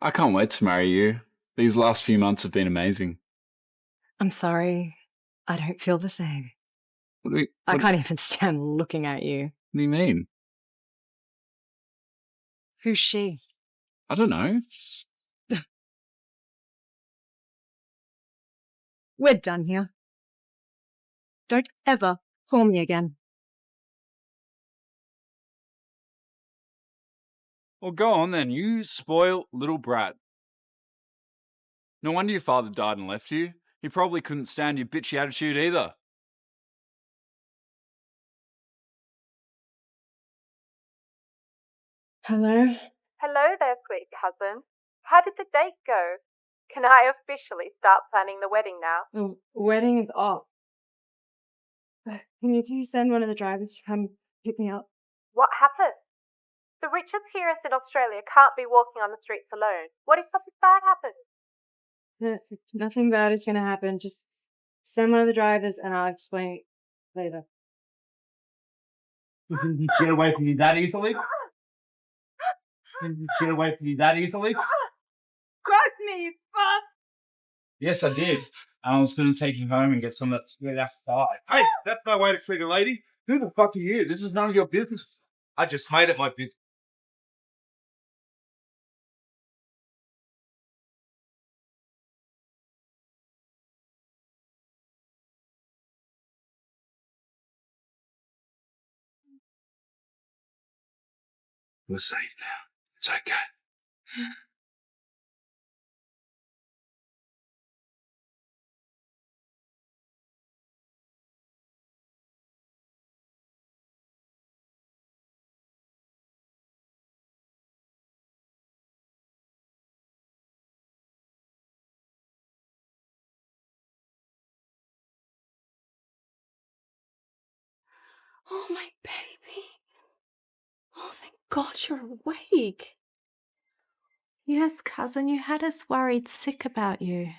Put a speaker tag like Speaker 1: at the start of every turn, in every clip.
Speaker 1: I can't wait to marry you. These last few months have been amazing.
Speaker 2: I'm sorry. I don't feel the same.
Speaker 1: What
Speaker 2: I can't even stand looking at you.
Speaker 1: do you mean?
Speaker 2: Who's she?
Speaker 1: I don't know.
Speaker 2: We're done here. Don't ever call me again.
Speaker 1: Well, go on then, you spoiled little brat. No wonder your father died and left you. He probably couldn't stand your bitchy attitude either.
Speaker 2: Hello?
Speaker 3: Hello there, sweet cousin. How did the date go? Can I officially start planning the wedding now?
Speaker 2: The wedding is off. Can you please send one of the drivers to come pick me up?
Speaker 3: What happened? The richest heiress in Australia can't be walking on the streets alone. What if something bad happens?
Speaker 2: Nothing bad is going to happen. Just send one of the drivers and I'll explain later.
Speaker 4: You think you'd get away from you that easily? Think you'd get away from you that easily?
Speaker 3: Grab me, fuck!
Speaker 4: Yes, I did. I was going to take you home and get some of that sweet outside. Hey, that's no way to treat a lady. Who the fuck are you? This is none of your business. I just made it my business. We're safe now. It's okay.
Speaker 5: Oh, my baby. Oh, thank God you're awake. Yes, cousin, you had us worried sick about you.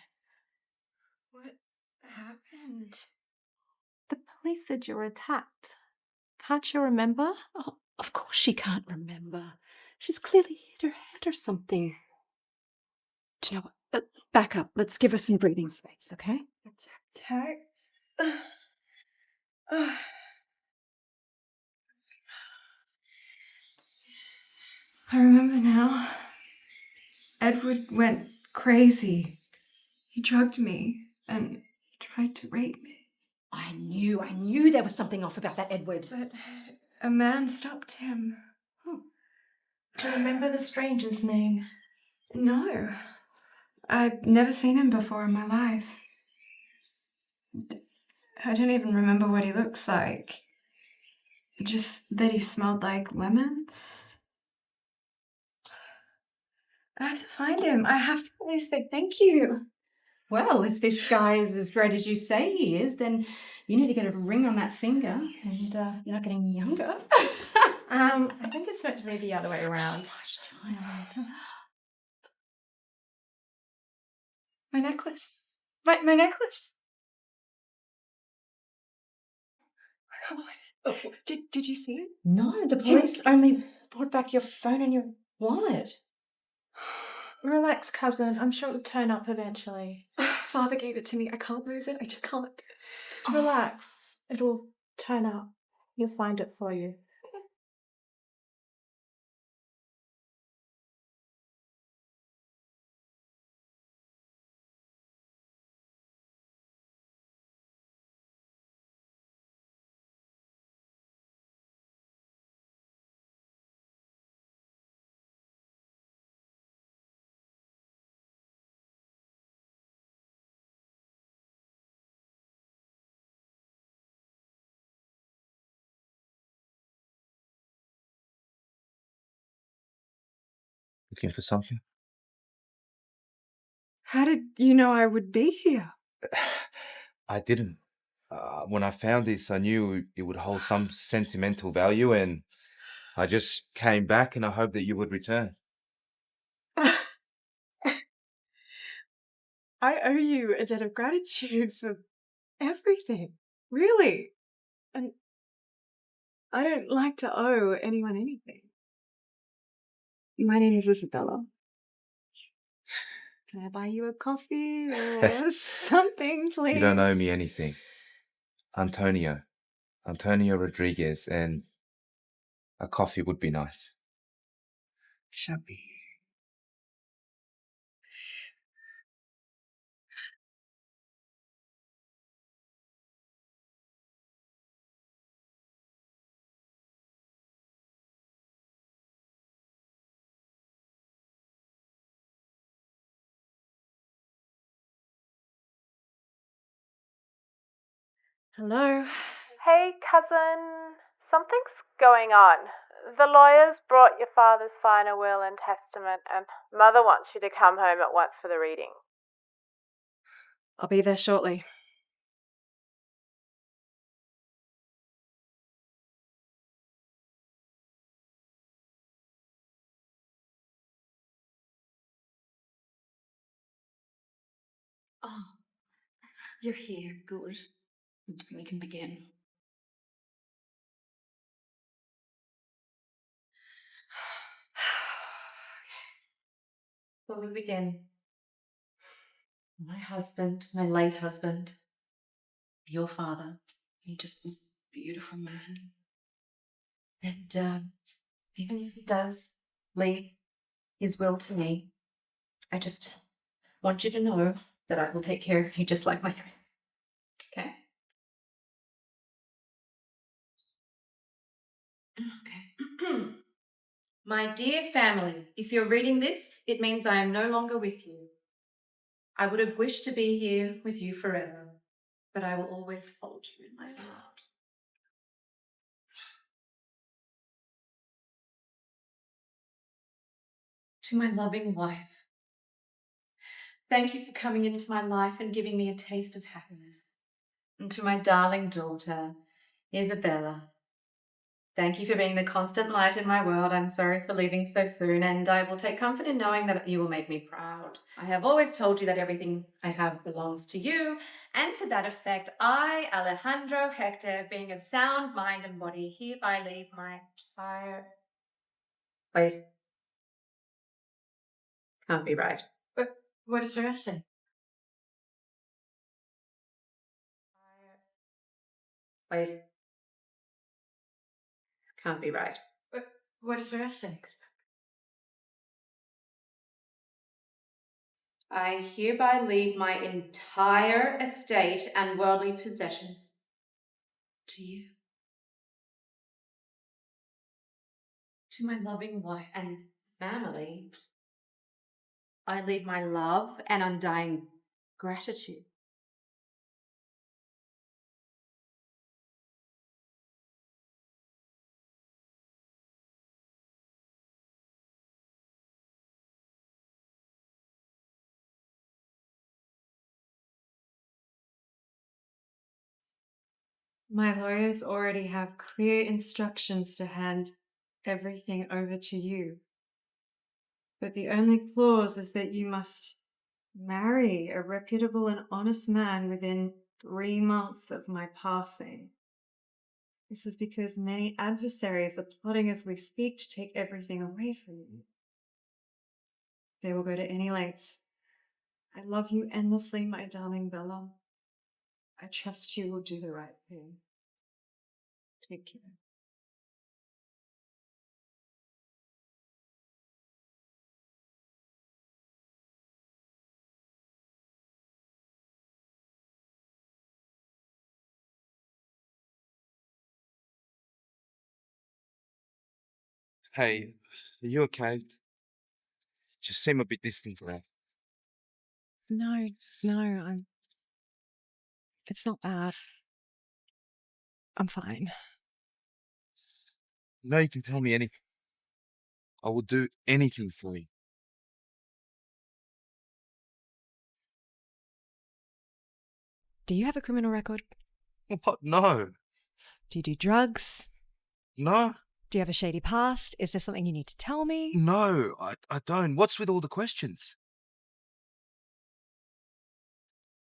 Speaker 2: What happened?
Speaker 5: The police said you were attacked. Can't you remember? Oh, of course she can't remember. She's clearly hit her head or something. Do you know what? Back up. Let's give her some breathing space, okay?
Speaker 2: Attacked? I remember now. Edward went crazy. He drugged me and he tried to rape me.
Speaker 5: I knew there was something off about that Edward.
Speaker 2: But a man stopped him. Do you remember the stranger's name? No. I've never seen him before in my life. I don't even remember what he looks like. Just that he smelled like lemons. I have to find him. I have to at least say thank you.
Speaker 5: Well, if this guy is as great as you say he is, then you need to get a ring on that finger and you're not getting younger.
Speaker 6: I think it's meant to be the other way around.
Speaker 5: Gosh, child.
Speaker 2: My necklace. My necklace. Oh, did you see it?
Speaker 5: No, the police only brought back your phone and your wallet.
Speaker 6: Relax, cousin. I'm sure it'll turn up eventually.
Speaker 2: Father gave it to me. I can't lose it. I just can't.
Speaker 6: Just relax. It'll turn up. You'll find it for you.
Speaker 4: Looking for something?
Speaker 2: How did you know I would be here?
Speaker 4: I didn't. When I found this, I knew it would hold some sentimental value, and I just came back and I hoped that you would return.
Speaker 2: I owe you a debt of gratitude for everything. Really. And I don't like to owe anyone anything. My name is Isabella. Can I buy you a coffee or something, please?
Speaker 7: You don't owe me anything. Antonio Rodriguez, and a coffee would be nice.
Speaker 2: Chubby. Hello.
Speaker 3: Hey, cousin. Something's going on. The lawyers brought your father's final will and testament, and Mother wants you to come home at once for the reading.
Speaker 2: I'll be there shortly.
Speaker 5: Oh, you're here. Good. We can begin. So we begin. My husband, my late husband, your father, he just was a beautiful man. And even if he does leave his will to me, I just want you to know that I will take care of you just like my parents. Okay? Okay. My dear family, if you're reading this, it means I am no longer with you. I would have wished to be here with you forever, but I will always hold you in my heart. To my loving wife, thank you for coming into my life and giving me a taste of happiness. And to my darling daughter, Isabella, thank you for being the constant light in my world. I'm sorry for leaving so soon, and I will take comfort in knowing that you will make me proud. I have always told you that everything I have belongs to you, and to that effect, I, Alejandro Hector, being of sound mind and body, hereby leave my entire... Wait. Can't be right.
Speaker 2: What does the rest say?
Speaker 5: Wait. Can't be right.
Speaker 2: What does the rest say?
Speaker 5: I hereby leave my entire estate and worldly possessions to you. To my loving wife and family, I leave my love and undying gratitude.
Speaker 2: My lawyers already have clear instructions to hand everything over to you. But the only clause is that you must marry a reputable and honest man within 3 months of my passing. This is because many adversaries are plotting as we speak to take everything away from you. They will go to any lengths. I love you endlessly, my darling Bella. I trust you will do the right thing. Take care.
Speaker 7: Hey, are you okay? Just seem a bit distant for that.
Speaker 8: No, it's not bad. I'm fine.
Speaker 7: No, you can tell me anything. I will do anything for you.
Speaker 8: Do you have a criminal record?
Speaker 7: What? No.
Speaker 8: Do you do drugs?
Speaker 7: No.
Speaker 8: Do you have a shady past? Is there something you need to tell me?
Speaker 7: No, I don't. What's with all the questions?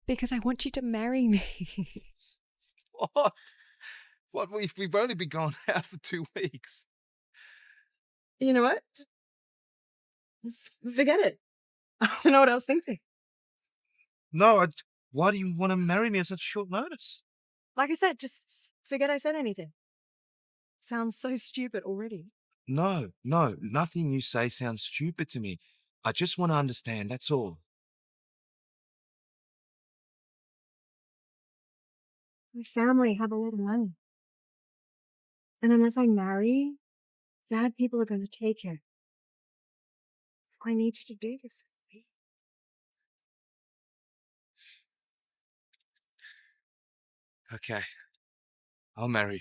Speaker 8: Because I want you to marry me.
Speaker 7: What? What? We've only been gone out for 2 weeks.
Speaker 2: You know what? Just forget it.
Speaker 8: I don't know what I was thinking.
Speaker 9: No, why do you want to marry me at such short notice?
Speaker 8: Like I said, just forget I said anything. Sounds so stupid already.
Speaker 9: No, nothing you say sounds stupid to me. I just want to understand, that's all.
Speaker 8: My family have a lot of money. And unless I marry, bad people are going to take it. So I need you to do this for me.
Speaker 9: Okay, I'll marry you.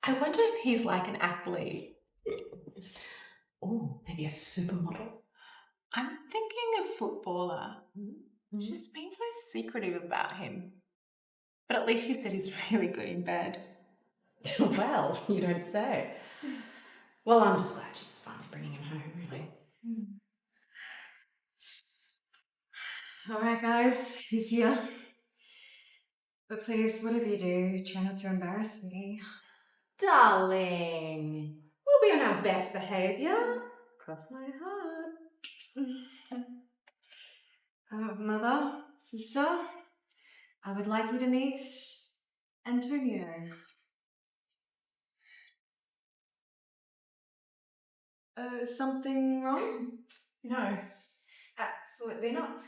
Speaker 5: I wonder if he's like an athlete. Oh, maybe a supermodel. I'm thinking a footballer. She's been so secretive about him. But at least she said he's really good in bed.
Speaker 10: Well, you don't say. Well, I'm just glad she's finally bringing him home, really.
Speaker 2: All right, guys, he's here. But please, whatever you do, try not to embarrass me.
Speaker 10: Darling, we'll be on our best behaviour. Cross my heart.
Speaker 2: Mother, sister, I would like you to meet Antonio. Something wrong?
Speaker 10: No, absolutely not.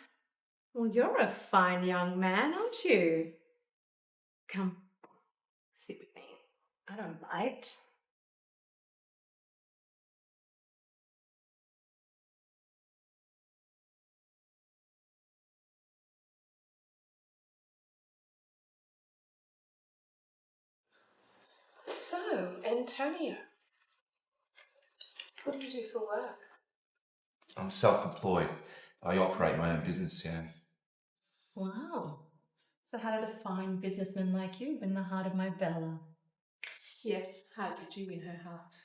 Speaker 10: Well, you're a fine young man, aren't you? Come, sit with me. I don't bite.
Speaker 5: So, Antonio, what do you do for work?
Speaker 7: I'm self-employed. I operate my own business, yeah.
Speaker 10: Wow. So how did a fine businessman like you win the heart of my Bella?
Speaker 5: Yes, how did you win her heart?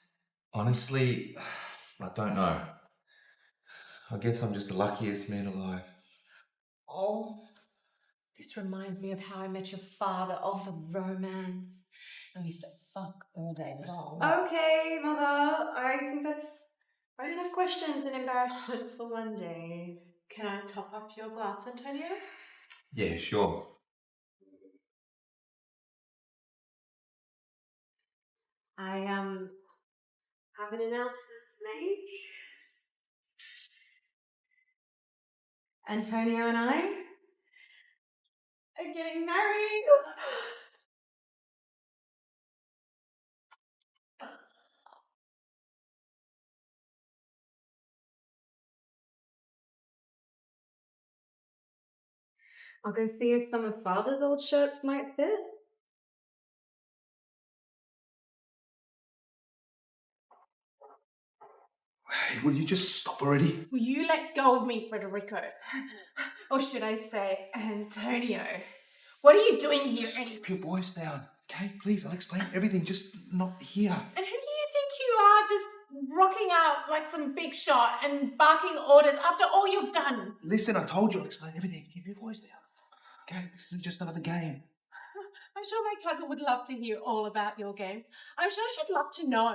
Speaker 7: Honestly, I don't know. I guess I'm just the luckiest man alive.
Speaker 10: Oh, this reminds me of How I Met Your Father. Oh, the romance. I used to fuck all day long.
Speaker 2: Okay, Mother, I think that's quite enough questions and embarrassment for one day.
Speaker 5: Can I top up your glass, Antonio?
Speaker 7: Yeah, sure.
Speaker 2: I have an announcement to make. Antonio and I are getting married. I'll go see if some of Father's old shirts might fit.
Speaker 9: Hey, will you just stop already?
Speaker 5: Will you let go of me, Federico? Or should I say, Antonio? What are you doing here?
Speaker 9: Just keep your voice down, okay? Please, I'll explain everything, just not here.
Speaker 5: And who do you think you are, just rocking out like some big shot and barking orders after all you've done?
Speaker 9: Listen, I told you I'll explain everything. Keep your voice down. Okay, this isn't just another game.
Speaker 5: I'm sure my cousin would love to hear all about your games. I'm sure she'd love to know.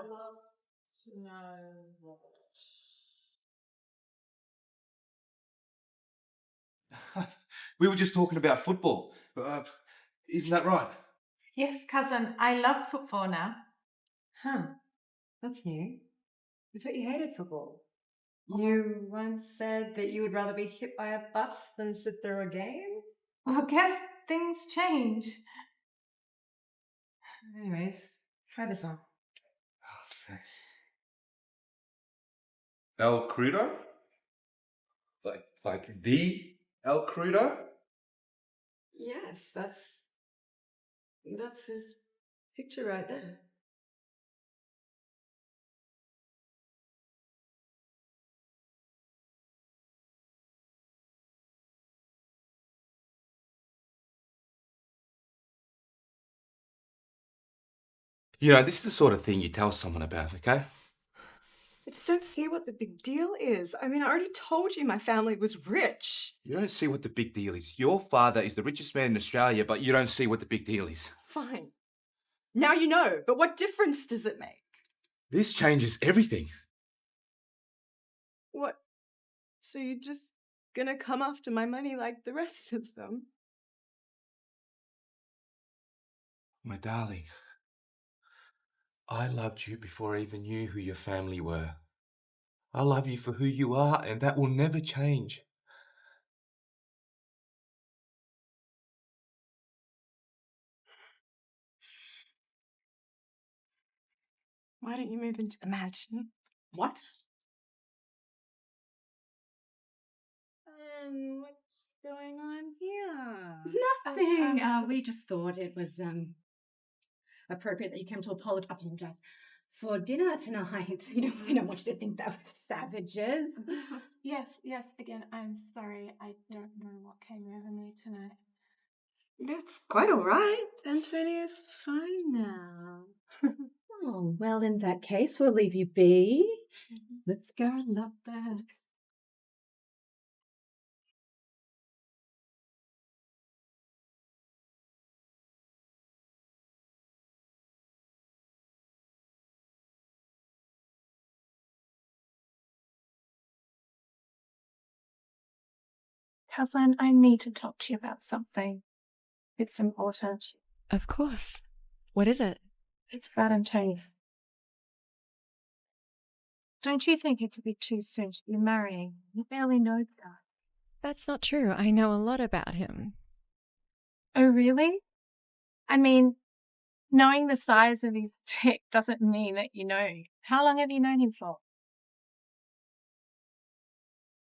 Speaker 9: We were just talking about football. Isn't that right?
Speaker 2: Yes, cousin, I love football now. Huh, that's new. I thought you hated football. You once said that you would rather be hit by a bus than sit through a game? Well, guess things change. Anyways, try this on.
Speaker 9: Oh, thanks.
Speaker 7: El Crudo? Like the El Crudo?
Speaker 2: Yes, that's his picture right there.
Speaker 9: You know, this is the sort of thing you tell someone about, okay?
Speaker 8: I just don't see what the big deal is. I mean, I already told you my family was rich.
Speaker 9: You don't see what the big deal is. Your father is the richest man in Australia, but you don't see what the big deal is.
Speaker 8: Fine. Now you know, but what difference does it make?
Speaker 9: This changes everything.
Speaker 8: What? So you're just gonna come after my money like the rest of them?
Speaker 9: My darling, I loved you before I even knew who your family were. I love you for who you are, and that will never change.
Speaker 8: Why don't you move into the mansion?
Speaker 5: What?
Speaker 8: What's going on here?
Speaker 5: Nothing. We just thought it was appropriate that you came to apologize for dinner tonight. We don't want you to think that we're savages.
Speaker 6: Yes, again, I'm sorry. I don't know what came over me tonight.
Speaker 8: That's quite all right. Antonia's fine now.
Speaker 5: Oh, well, in that case, we'll leave you be. Let's go and lock the house.
Speaker 6: Cousin, I need to talk to you about something. It's important.
Speaker 8: Of course. What is it?
Speaker 6: It's about Antonia. Don't you think it's a bit too soon to be marrying? You barely know the guy.
Speaker 8: That's not true. I know a lot about him.
Speaker 6: Oh, really? I mean, knowing the size of his dick doesn't mean that you know. How long have you known him for?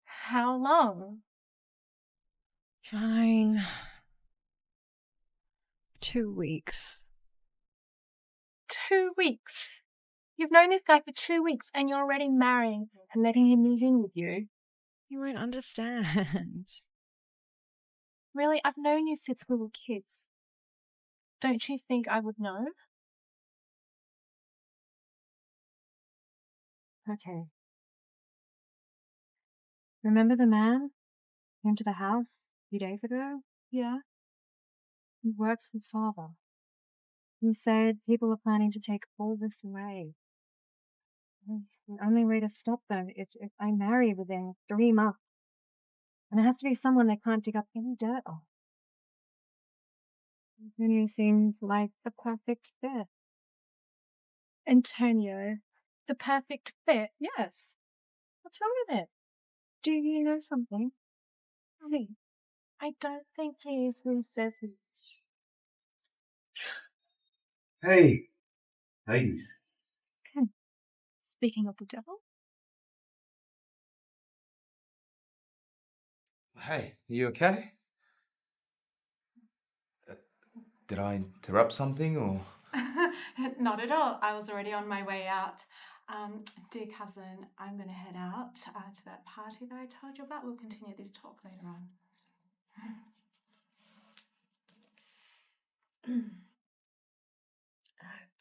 Speaker 6: How long?
Speaker 8: Fine. 2 weeks.
Speaker 6: 2 weeks? You've known this guy for 2 weeks and you're already marrying him and letting him move in with you?
Speaker 8: You won't understand.
Speaker 6: Really? I've known you since we were kids. Don't you think I would know?
Speaker 8: Okay. Remember the man who came to the house a few days ago?
Speaker 6: Yeah.
Speaker 8: He works with father. He said people are planning to take all this away. The only way to stop them is if I marry within 3 months. And it has to be someone they can't dig up any dirt on. Antonio seems like the perfect fit.
Speaker 6: Antonio, the perfect fit?
Speaker 8: Yes.
Speaker 6: What's wrong with it?
Speaker 8: Do you know something?
Speaker 6: Hey, I don't think he is who he says he is.
Speaker 7: Hey, ladies.
Speaker 6: Speaking of the devil,
Speaker 9: Hey, you okay? Did I interrupt something or?
Speaker 10: Not at all. I was already on my way out. Dear cousin, I'm going to head out to that party that I told you about. We'll continue this talk later on.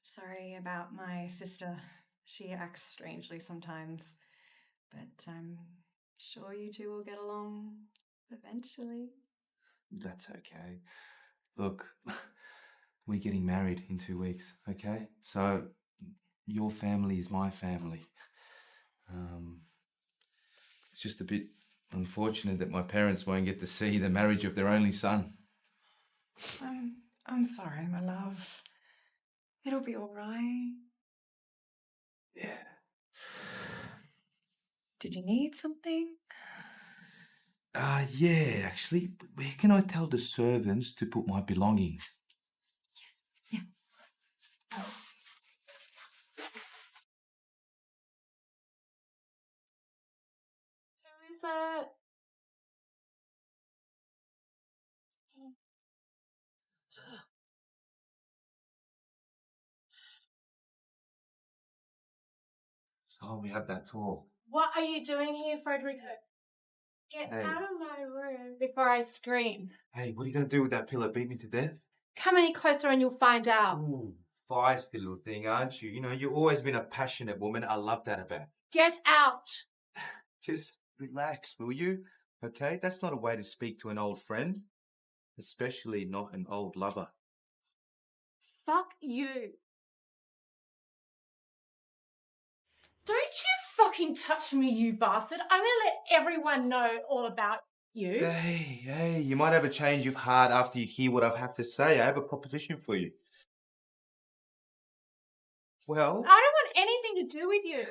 Speaker 11: Sorry about my sister. She acts strangely sometimes, but I'm sure you two will get along eventually.
Speaker 9: That's okay. Look, we're getting married in 2 weeks, okay? So your family is my family. It's just a bit unfortunate that my parents won't get to see the marriage of their only son.
Speaker 11: I'm sorry, my love. It'll be all right.
Speaker 9: Yeah.
Speaker 11: Did you need something?
Speaker 9: Yeah, actually. Where can I tell the servants to put my belongings?
Speaker 10: Who is it?
Speaker 9: So we had that talk.
Speaker 6: what are you doing here, Frederico? Get
Speaker 9: Hey.
Speaker 6: out of my room before I scream.
Speaker 9: Hey, what are you going to do with that pillow? Beat me to death?
Speaker 6: Come any closer and you'll find out.
Speaker 9: Ooh,
Speaker 7: feisty little thing, aren't you? You know, you've always been a passionate woman. I love that about you.
Speaker 6: Get out!
Speaker 7: Just relax, will you? Okay? That's not a way to speak to an old friend, especially not an old lover.
Speaker 6: Fuck you. Don't you fucking touch me, you bastard. I'm gonna let everyone know all about you.
Speaker 7: Hey, you might have a change of heart after you hear what I've had to say. I have a proposition for you. Well,
Speaker 6: I don't want anything to do with you.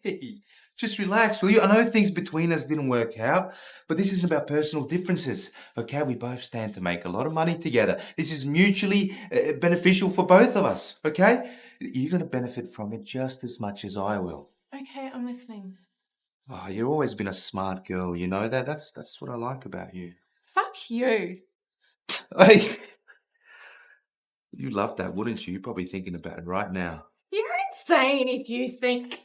Speaker 7: hey, just relax, will you? I know things between us didn't work out, but this isn't about personal differences, okay? We both stand to make a lot of money together. This is mutually beneficial for both of us, okay? You're going to benefit from it just as much as I will.
Speaker 6: Okay, I'm listening.
Speaker 7: Oh, you've always been a smart girl, you know that? That's what I like about you.
Speaker 6: Fuck you.
Speaker 7: Hey, you'd love that, wouldn't you? You're probably thinking about it right now.
Speaker 6: You're insane if you think...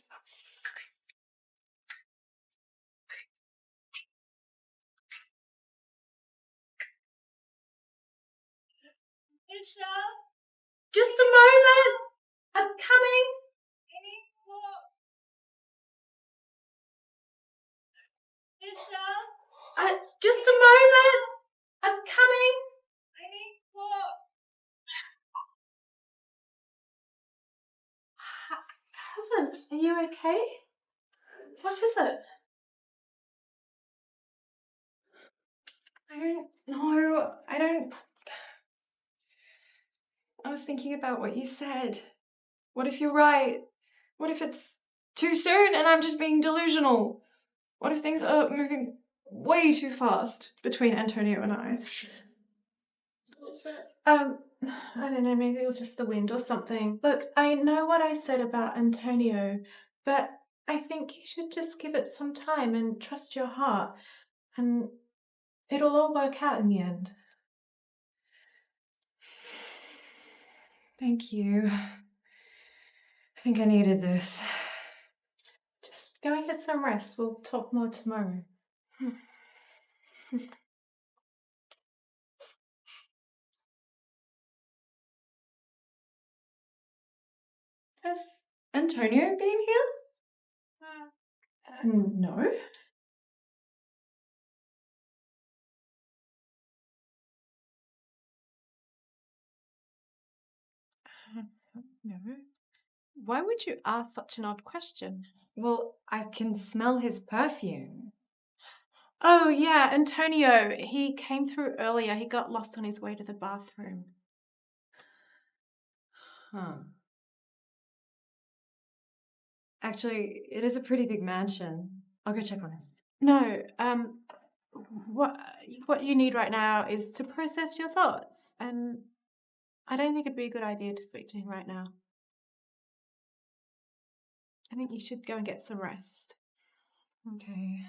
Speaker 6: Just a moment. I'm coming. Just a moment. I'm coming. Cousin, are you okay? What is it?
Speaker 11: I don't know. I was thinking about what you said. What if you're right? What if it's too soon and I'm just being delusional? What if things are moving way too fast between Antonio and I?
Speaker 6: I don't know, maybe it was just the wind or something. Look, I know what I said about Antonio, but I think you should just give it some time and trust your heart, and it'll all work out in the end.
Speaker 11: Thank you. I think I needed this.
Speaker 6: Just go and get some rest. We'll talk more tomorrow.
Speaker 11: Has Antonio been here?
Speaker 6: No. No. Why would you ask such an odd question?
Speaker 11: Well, I can smell his perfume.
Speaker 6: Oh, yeah, Antonio. He came through earlier. He got lost on his way to the bathroom.
Speaker 11: Huh. Actually, it is a pretty big mansion. I'll go check on him.
Speaker 6: No, what you need right now is to process your thoughts, and I don't think it'd be a good idea to speak to him right now. I think you should go and get some rest.
Speaker 11: Okay.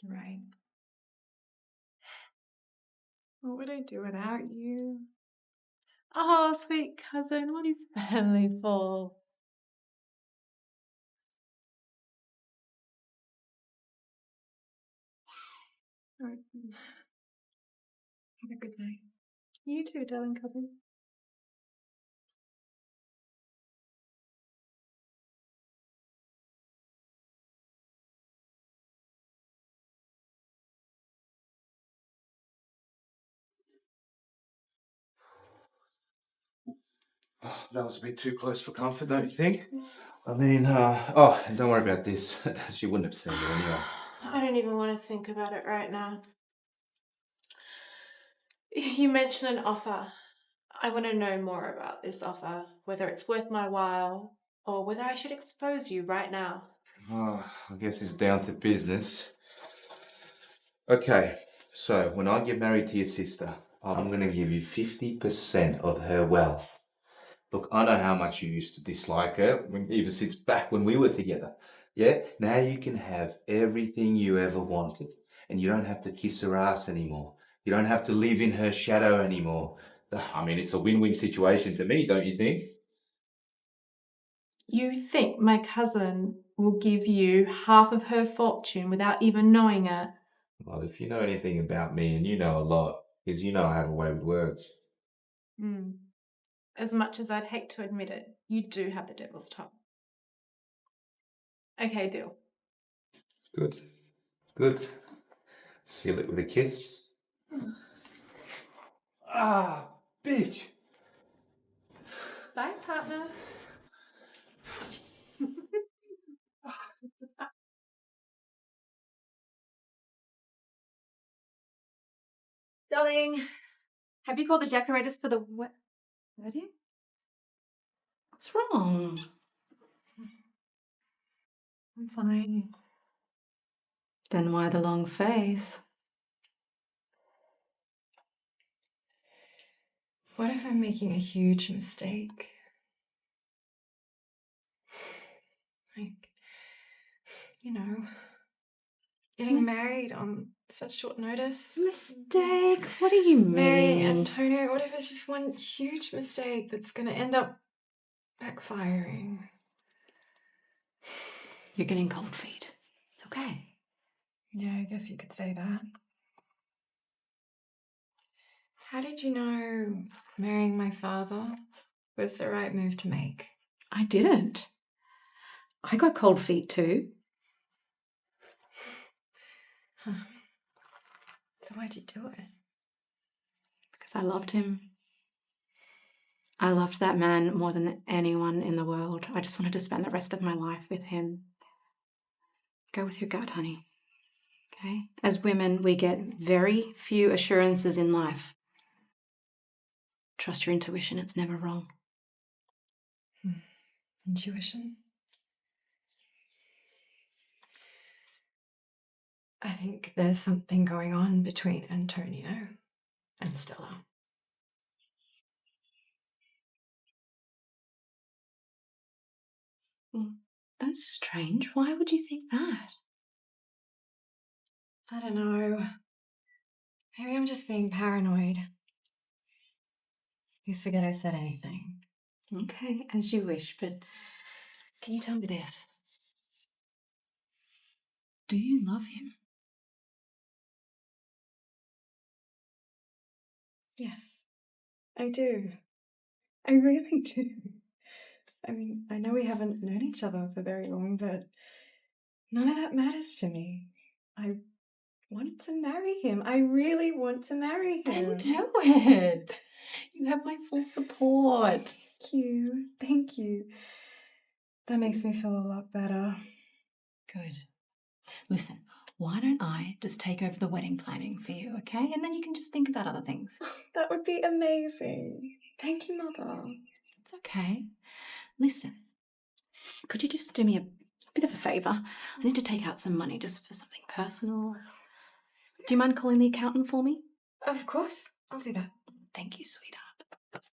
Speaker 11: You're right. What would I do without you?
Speaker 6: Oh, sweet cousin, what is family for?
Speaker 11: All right. Have a good night.
Speaker 6: You too, darling cousin.
Speaker 7: Oh, that was a bit too close for comfort, don't you think? I mean, and don't worry about this. She wouldn't have seen it anyway.
Speaker 6: I don't even want to think about it right now. You mentioned an offer. I want to know more about this offer, whether it's worth my while or whether I should expose you right now.
Speaker 7: Oh, I guess it's down to business. Okay, so when I get married to your sister, I'm going to give you 50% of her wealth. Look, I know how much you used to dislike her, even since back when we were together. Yeah? Now you can have everything you ever wanted, and you don't have to kiss her ass anymore. You don't have to live in her shadow anymore. I mean, it's a win-win situation to me, don't you think?
Speaker 6: You think my cousin will give you half of her fortune without even knowing it?
Speaker 7: Well, if you know anything about me, and you know a lot, because you know I have a way with words.
Speaker 6: As much as I'd hate to admit it, you do have the devil's tongue. Okay, deal.
Speaker 7: Good. Good. Seal it with a kiss. Ah, bitch.
Speaker 6: Bye, partner.
Speaker 5: Darling, have you called the decorators for the wedding? What's wrong?
Speaker 11: I'm fine.
Speaker 5: Then why the long face?
Speaker 11: What if I'm making a huge mistake? Like, you know, getting married on such short notice.
Speaker 5: Mistake? What do you mean?
Speaker 11: Marrying Antonio, what if it's just one huge mistake that's going to end up backfiring?
Speaker 5: You're getting cold feet. It's okay.
Speaker 11: Yeah, I guess you could say that. How did you know marrying my father was the right move to make?
Speaker 5: I didn't. I got cold feet too.
Speaker 11: Huh. So why'd you do it?
Speaker 5: Because I loved him. I loved that man more than anyone in the world. I just wanted to spend the rest of my life with him. Go with your gut, honey. Okay? As women, we get very few assurances in life. Trust your intuition, it's never wrong.
Speaker 11: Intuition? I think there's something going on between Antonio and Stella.
Speaker 5: That's strange. Why would you think that?
Speaker 11: I don't know. Maybe I'm just being paranoid. Please forget I said anything.
Speaker 5: Okay, as you wish, but can you tell me this? Do you love him?
Speaker 11: Yes, I do. I really do. I mean, I know we haven't known each other for very long, but none of that matters to me. I want to marry him. I really want to marry him.
Speaker 5: Then do it. You have my full support.
Speaker 11: Thank you. Thank you. That makes me feel a lot better.
Speaker 5: Good. Listen, why don't I just take over the wedding planning for you, okay? And then you can just think about other things.
Speaker 11: That would be amazing. Thank you, Mother.
Speaker 5: It's okay. Listen, could you just do me a bit of a favour? I need to take out some money just for something personal. Do you mind calling the accountant for me?
Speaker 11: Of course. I'll do that.
Speaker 5: Thank you, sweetheart.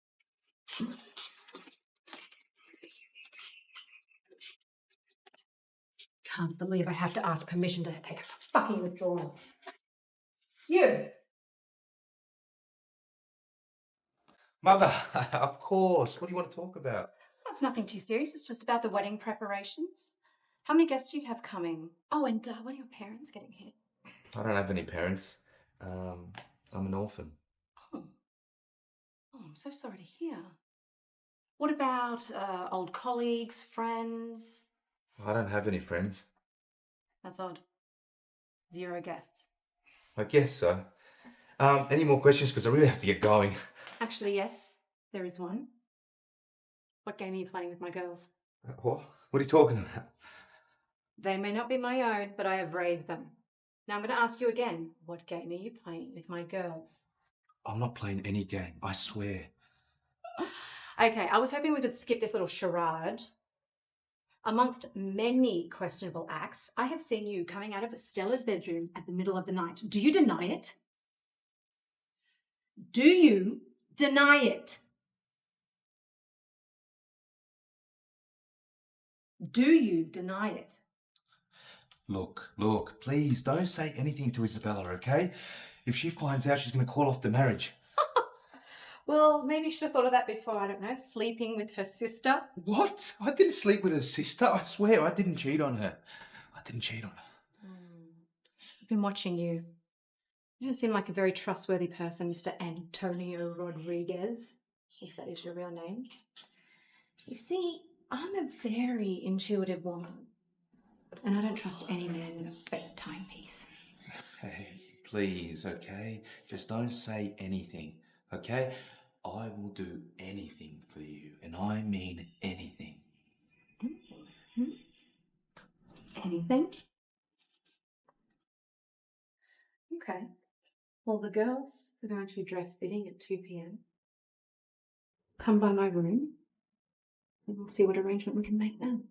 Speaker 5: Can't believe I have to ask permission to take a fucking withdrawal. You!
Speaker 7: Mother, of course. What do you want to talk about?
Speaker 5: That's nothing too serious. It's just about the wedding preparations. How many guests do you have coming? Oh, and when are your parents getting here?
Speaker 7: I don't have any parents. I'm an orphan.
Speaker 5: Oh, I'm so sorry to hear. What about old colleagues, friends?
Speaker 7: I don't have any friends.
Speaker 5: That's odd. 0 guests.
Speaker 7: I guess so. Any more questions? Because I really have to get going.
Speaker 5: Actually, yes, there is one. What game are you playing with my girls?
Speaker 7: What? What are you talking about?
Speaker 5: They may not be my own, but I have raised them. Now I'm going to ask you again, what game are you playing with my girls?
Speaker 7: I'm not playing any game, I swear.
Speaker 5: Okay, I was hoping we could skip this little charade. Amongst many questionable acts, I have seen you coming out of Stella's bedroom at the middle of the night. Do you deny it? Do you deny it? Do you deny it?
Speaker 7: Look, please don't say anything to Isabella, okay? If she finds out, she's going to call off the marriage.
Speaker 5: Well, maybe you should have thought of that before, I don't know, sleeping with her sister.
Speaker 7: What? I didn't sleep with her sister. I swear I didn't cheat on her. I didn't cheat on her.
Speaker 5: I've been watching you. You don't seem like a very trustworthy person, Mr. Antonio Rodriguez. if that is your real name. You see, I'm a very intuitive woman, and I don't trust any man with a fake timepiece.
Speaker 7: Hey, please, okay? Just don't say anything, okay? I will do anything for you, and I mean anything.
Speaker 5: Mm-hmm. Anything? Okay. Well, the girls are going to dress fitting at 2 p.m. Come by my room, and we'll see what arrangement we can make then.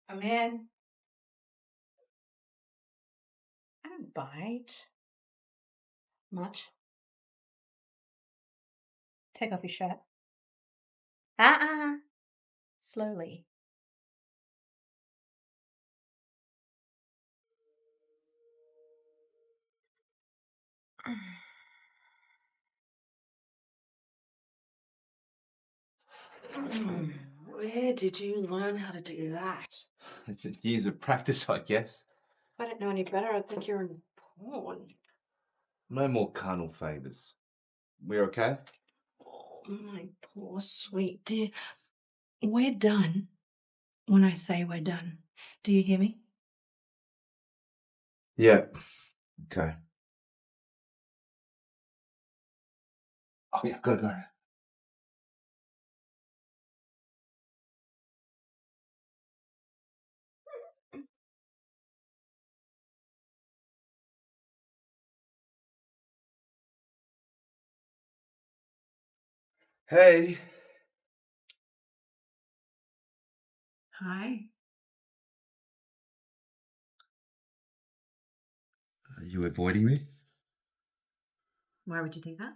Speaker 5: Come in. I don't bite. Much. Take off your shirt. Slowly. Where did you learn how to do that?
Speaker 7: Years of practice, I guess.
Speaker 5: If I didn't know any better, I'd think you're in porn.
Speaker 7: No more carnal favours. We're okay?
Speaker 5: Oh, my poor sweet dear. We're done when I say we're done. Do you hear me?
Speaker 7: Yeah. Okay. Oh, yeah, go. Hey.
Speaker 2: Hi.
Speaker 7: Are you avoiding me?
Speaker 2: Why would you think that?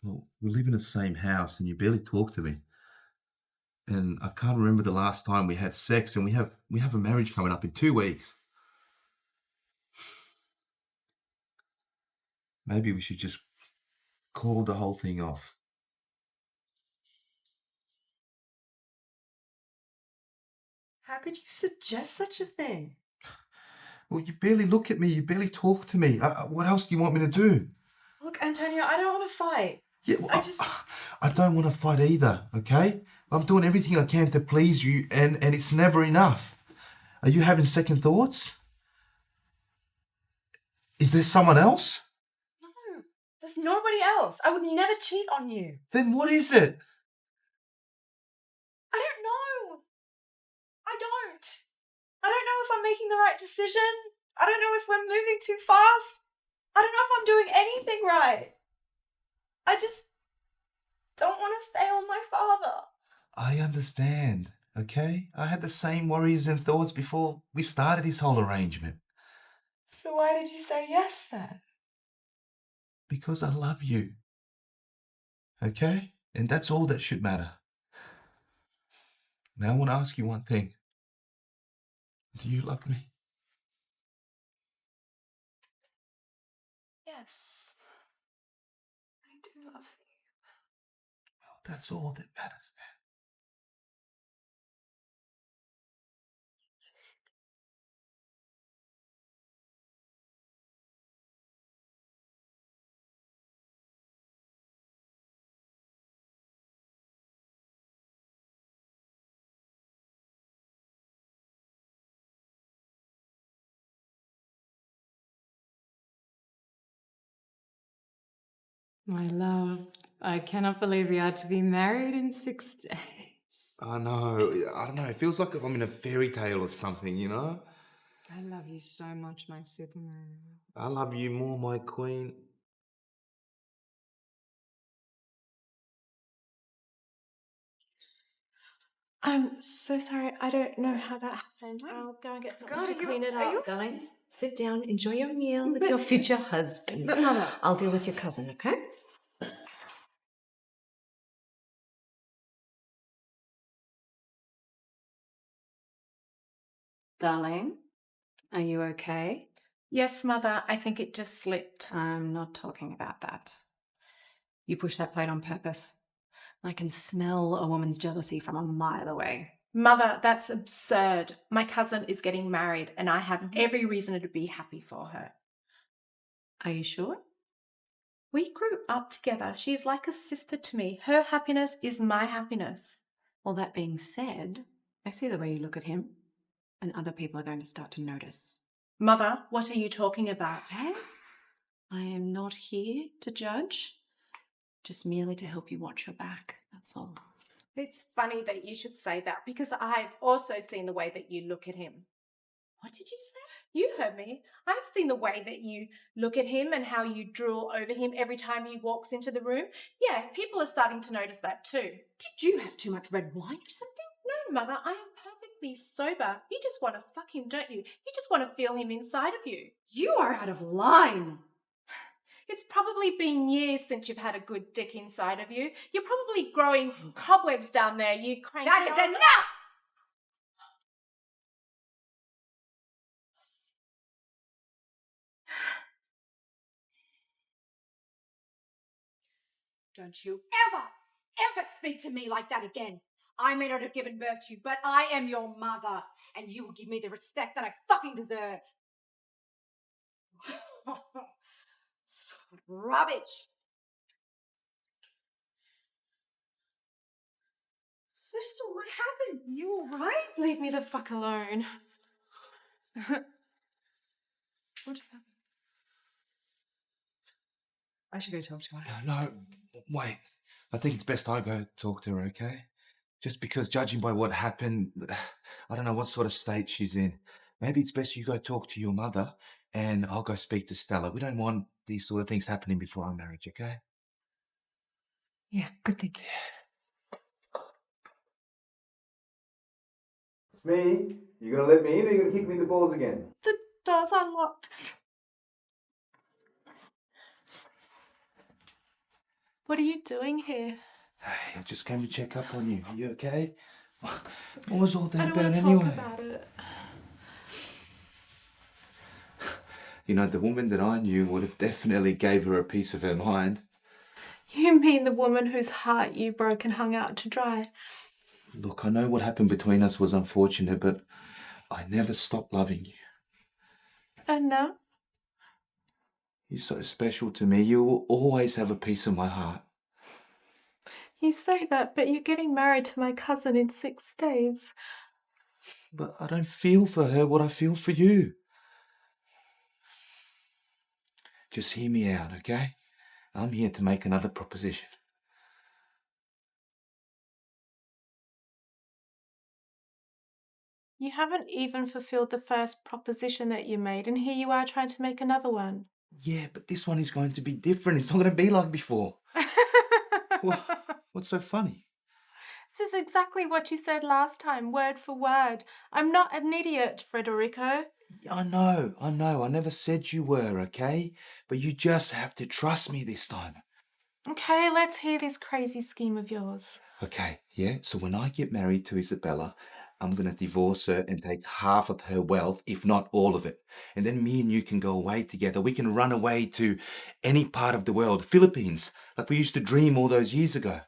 Speaker 7: Well, we live in the same house and you barely talk to me. And I can't remember the last time we had sex, and we have a marriage coming up in 2 weeks. Maybe we should just call the whole thing off.
Speaker 2: How could you suggest such a thing?
Speaker 7: Well, you barely look at me, you barely talk to me. What else do you want me to do?
Speaker 2: Look, Antonio, I don't want to fight.
Speaker 7: Yeah, well, I don't want to fight either, okay? I'm doing everything I can to please you, and it's never enough. Are you having second thoughts? Is there someone else?
Speaker 2: No, there's nobody else. I would never cheat on you.
Speaker 7: Then what is it?
Speaker 2: I don't know. I don't. I don't know if I'm making the right decision. I don't know if we're moving too fast. I don't know if I'm doing anything right. I just don't want to fail my father.
Speaker 7: I understand, okay? I had the same worries and thoughts before we started this whole arrangement.
Speaker 2: So why did you say yes then?
Speaker 7: Because I love you. Okay? And that's all that should matter. Now I want to ask you one thing. Do you love me?
Speaker 2: Yes. I do love you.
Speaker 7: Well, that's all that matters then.
Speaker 2: My love, I cannot believe we are to be married in 6 days.
Speaker 7: I know. I don't know. It feels like I'm in a fairy tale or something, you know?
Speaker 2: I love you so much, my Superman.
Speaker 7: I love you more, my queen.
Speaker 6: I'm so sorry. I don't know how that happened. I'll go and get something to clean it up.
Speaker 5: Darling, sit down, enjoy your meal with your future husband.
Speaker 2: But Mother,
Speaker 5: I'll deal with your cousin, okay? Darling, are you okay?
Speaker 6: Yes, Mother, I think it just slipped.
Speaker 5: I'm not talking about that. You pushed that plate on purpose. I can smell a woman's jealousy from a mile away.
Speaker 6: Mother, that's absurd. My cousin is getting married and I have every reason to be happy for her.
Speaker 5: Are you sure?
Speaker 6: We grew up together. She's like a sister to me. Her happiness is my happiness.
Speaker 5: Well, that being said, I see the way you look at him, and other people are going to start to notice.
Speaker 6: Mother, what are you talking about?
Speaker 5: I am not here to judge, just merely to help you watch your back, that's all.
Speaker 6: It's funny that you should say that because I've also seen the way that you look at him.
Speaker 5: What did you say?
Speaker 6: You heard me. I've seen the way that you look at him and how you drool over him every time he walks into the room. Yeah, people are starting to notice that too.
Speaker 5: Did you have too much red wine or something?
Speaker 6: No, Mother, I am perfectly sober. You just want to fuck him, don't you? You just want to feel him inside of you.
Speaker 5: You are out of line.
Speaker 6: It's probably been years since you've had a good dick inside of you. You're probably growing cobwebs down there, you cranky...
Speaker 5: That is enough! Don't you ever speak to me like that again. I may not have given birth to you, but I am your mother, and you will give me the respect that I fucking deserve. Rubbish.
Speaker 6: Sister, what happened? You all right? Leave me the fuck alone. What just happened?
Speaker 5: I should go talk to her.
Speaker 7: No, wait. I think it's best I go talk to her, okay? Just because judging by what happened, I don't know what sort of state she's in. Maybe it's best you go talk to your mother and I'll go speak to Stella. We don't want these sort of things happening before our marriage, okay?
Speaker 5: Yeah, good thinking.
Speaker 7: It's me. You gonna let me in or you gonna kick me in the balls again?
Speaker 6: The door's unlocked. What are you doing here?
Speaker 7: I just came to check up on you. Are you okay? What was all
Speaker 6: I
Speaker 7: that
Speaker 6: don't
Speaker 7: about
Speaker 6: want to
Speaker 7: anyway?
Speaker 6: talk about it.
Speaker 7: You know, the woman that I knew would have definitely gave her a piece of her mind.
Speaker 6: You mean the woman whose heart you broke and hung out to dry?
Speaker 7: Look, I know what happened between us was unfortunate, but I never stopped loving you.
Speaker 6: And now?
Speaker 7: You're so special to me. You will always have a piece of my heart.
Speaker 6: You say that, but you're getting married to my cousin in 6 days.
Speaker 7: But I don't feel for her what I feel for you. Just hear me out, okay? I'm here to make another proposition.
Speaker 6: You haven't even fulfilled the first proposition that you made, and here you are trying to make another one.
Speaker 7: Yeah, but this one is going to be different. It's not going to be like before. What's so funny?
Speaker 6: This is exactly what you said last time, word for word. I'm not an idiot, Federico.
Speaker 7: I know. I never said you were, okay? But you just have to trust me this time.
Speaker 6: Okay, let's hear this crazy scheme of yours.
Speaker 7: Okay, yeah? So when I get married to Isabella, I'm going to divorce her and take half of her wealth, if not all of it. And then me and you can go away together. We can run away to any part of the world, Philippines, like we used to dream all those years ago.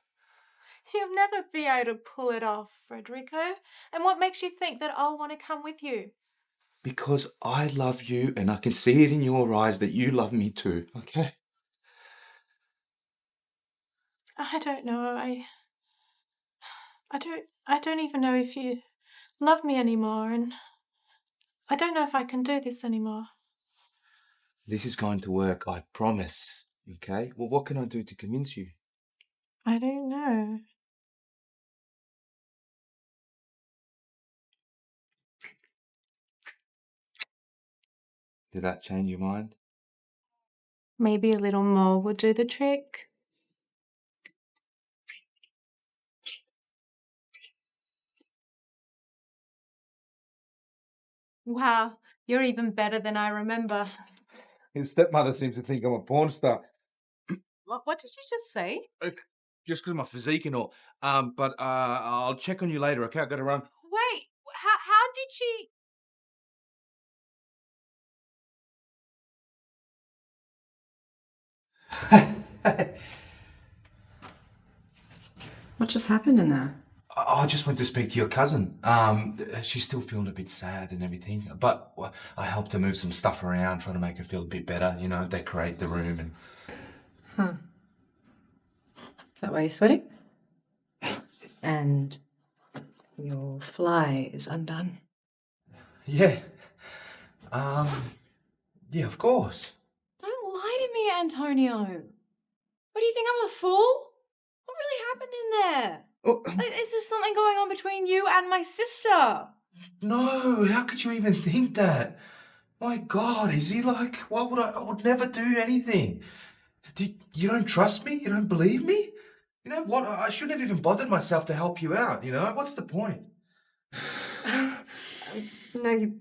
Speaker 6: You'll never be able to pull it off, Federico. And what makes you think that I'll want to come with you?
Speaker 7: Because I love you and I can see it in your eyes that you love me too, okay?
Speaker 6: I don't know. I don't even know if you love me anymore, and I don't know if I can do this anymore.
Speaker 7: This is going to work, I promise, okay? Well, what can I do to convince you?
Speaker 6: I don't know.
Speaker 7: Did that change your mind?
Speaker 6: Maybe a little more would do the trick. Wow, you're even better than I remember.
Speaker 9: His stepmother seems to think I'm a porn star.
Speaker 6: What did you just say?
Speaker 7: Just because of my physique and all. But I'll check on you later, okay? I've got to run.
Speaker 6: Wait, how did she...
Speaker 2: What just happened in there?
Speaker 9: I just went to speak to your cousin. She's still feeling a bit sad and everything, but I helped her move some stuff around, trying to make her feel a bit better, you know, decorate the room and...
Speaker 2: Huh. Is that why you're sweating? And your fly is undone.
Speaker 9: Yeah. Yeah, of course.
Speaker 2: Don't lie to me, Antonio. What do you think, I'm a fool? What really happened in there?
Speaker 9: Oh,
Speaker 2: Is there something going on between you and my sister?
Speaker 9: no, how could you even think that? My God, is he like, why would I would never do anything. You don't trust me? You don't believe me? You know what? I shouldn't have even bothered myself to help you out, you know? What's the point?
Speaker 2: No,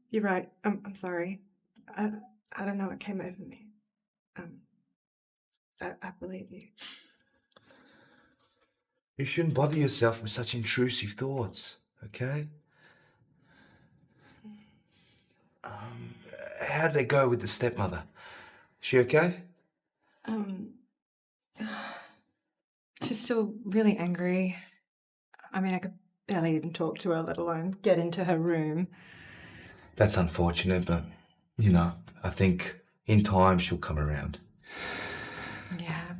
Speaker 2: you're right. I'm sorry. I don't know what came over me. I believe you.
Speaker 9: You shouldn't bother yourself with such intrusive thoughts, okay? How did it go with the stepmother? She okay?
Speaker 2: She's still really angry. I mean, I could barely even talk to her, let alone get into her room.
Speaker 9: That's unfortunate, but, you know, I think in time she'll come around.
Speaker 2: Yeah,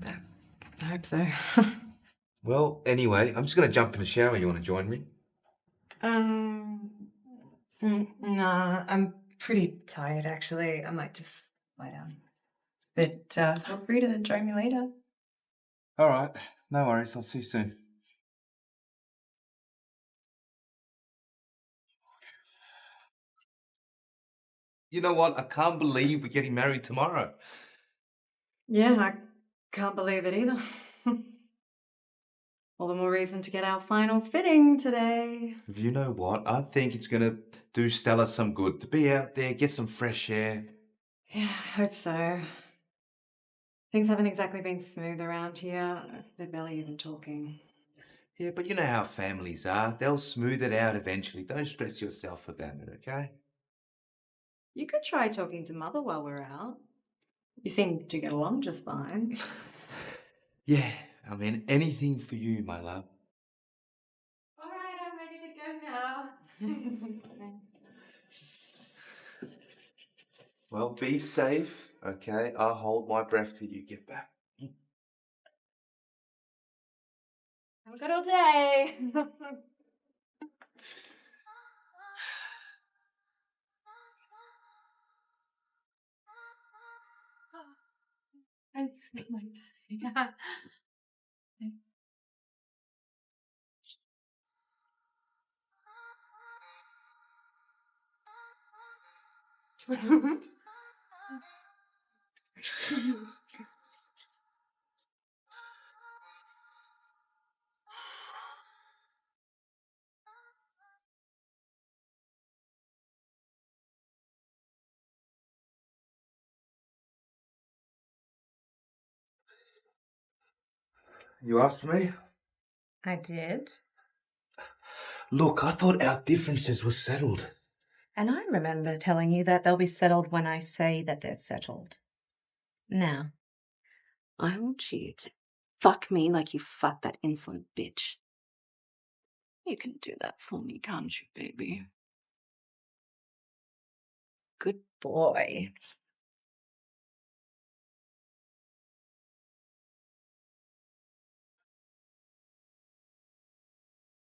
Speaker 2: I hope so.
Speaker 9: Well, anyway, I'm just going to jump in the shower. You want to join me?
Speaker 2: Nah, I'm pretty tired actually. I might just lie down. But feel free to join me later.
Speaker 9: All right. No worries. I'll see you soon. You know what? I can't believe we're getting married tomorrow.
Speaker 2: Yeah, I can't believe it either. All the more reason to get our final fitting today.
Speaker 9: You know what? I think it's going to do Stella some good to be out there, get some fresh air.
Speaker 2: Yeah, I hope so. Things haven't exactly been smooth around here. They're barely even talking.
Speaker 9: Yeah, but you know how families are. They'll smooth it out eventually. Don't stress yourself about it, okay?
Speaker 2: You could try talking to Mother while we're out. You seem to get along just fine.
Speaker 9: Yeah, I mean, anything for you, my love.
Speaker 2: All right, I'm ready to go now.
Speaker 9: Well, be safe, okay? I'll hold my breath till you get back.
Speaker 2: Have a good old day.
Speaker 9: You asked me?
Speaker 10: I did.
Speaker 9: Look, I thought our differences were settled.
Speaker 10: And I remember telling you that they'll be settled when I say that they're settled. Now, I want you to fuck me like you fucked that insolent bitch. You can do that for me, can't you, baby? Good boy.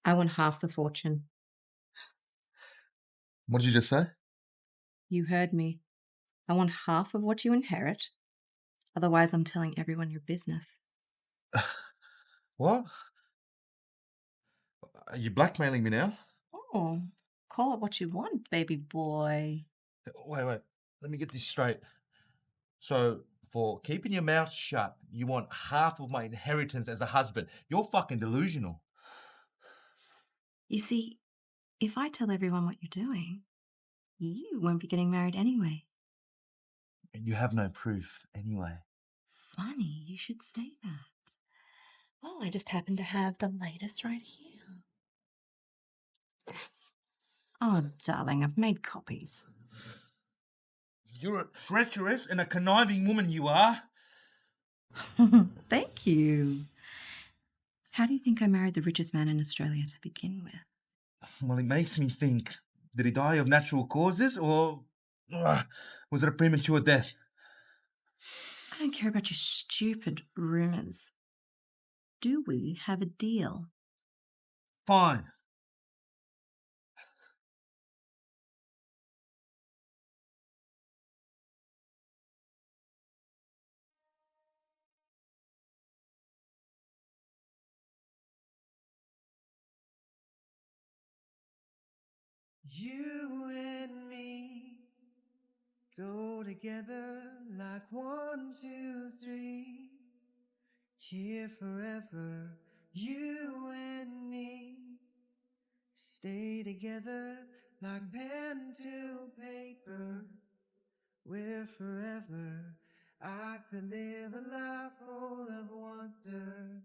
Speaker 10: I want half the fortune.
Speaker 9: What did you just say?
Speaker 10: You heard me. I want half of what you inherit. Otherwise, I'm telling everyone your business.
Speaker 9: What? Are you blackmailing me now?
Speaker 10: Oh, call it what you want, baby boy.
Speaker 9: Wait. Let me get this straight. So, for keeping your mouth shut, you want half of my inheritance as a husband. You're fucking delusional.
Speaker 10: You see, if I tell everyone what you're doing, you won't be getting married anyway.
Speaker 9: And you have no proof anyway.
Speaker 10: Funny, you should say that. Well, I just happen to have the latest right here. Oh, darling, I've made copies.
Speaker 9: You're a treacherous and a conniving woman, you are.
Speaker 10: Thank you. How do you think I married the richest man in Australia to begin with?
Speaker 9: Well, it makes me think, did he die of natural causes or was it a premature death?
Speaker 10: I don't care about your stupid rumours. Do we have a deal?
Speaker 9: Fine.
Speaker 12: You and me go together like 1, 2, 3. Here forever, you and me. Stay together like pen to paper. We're forever. I could live a life full of wonder.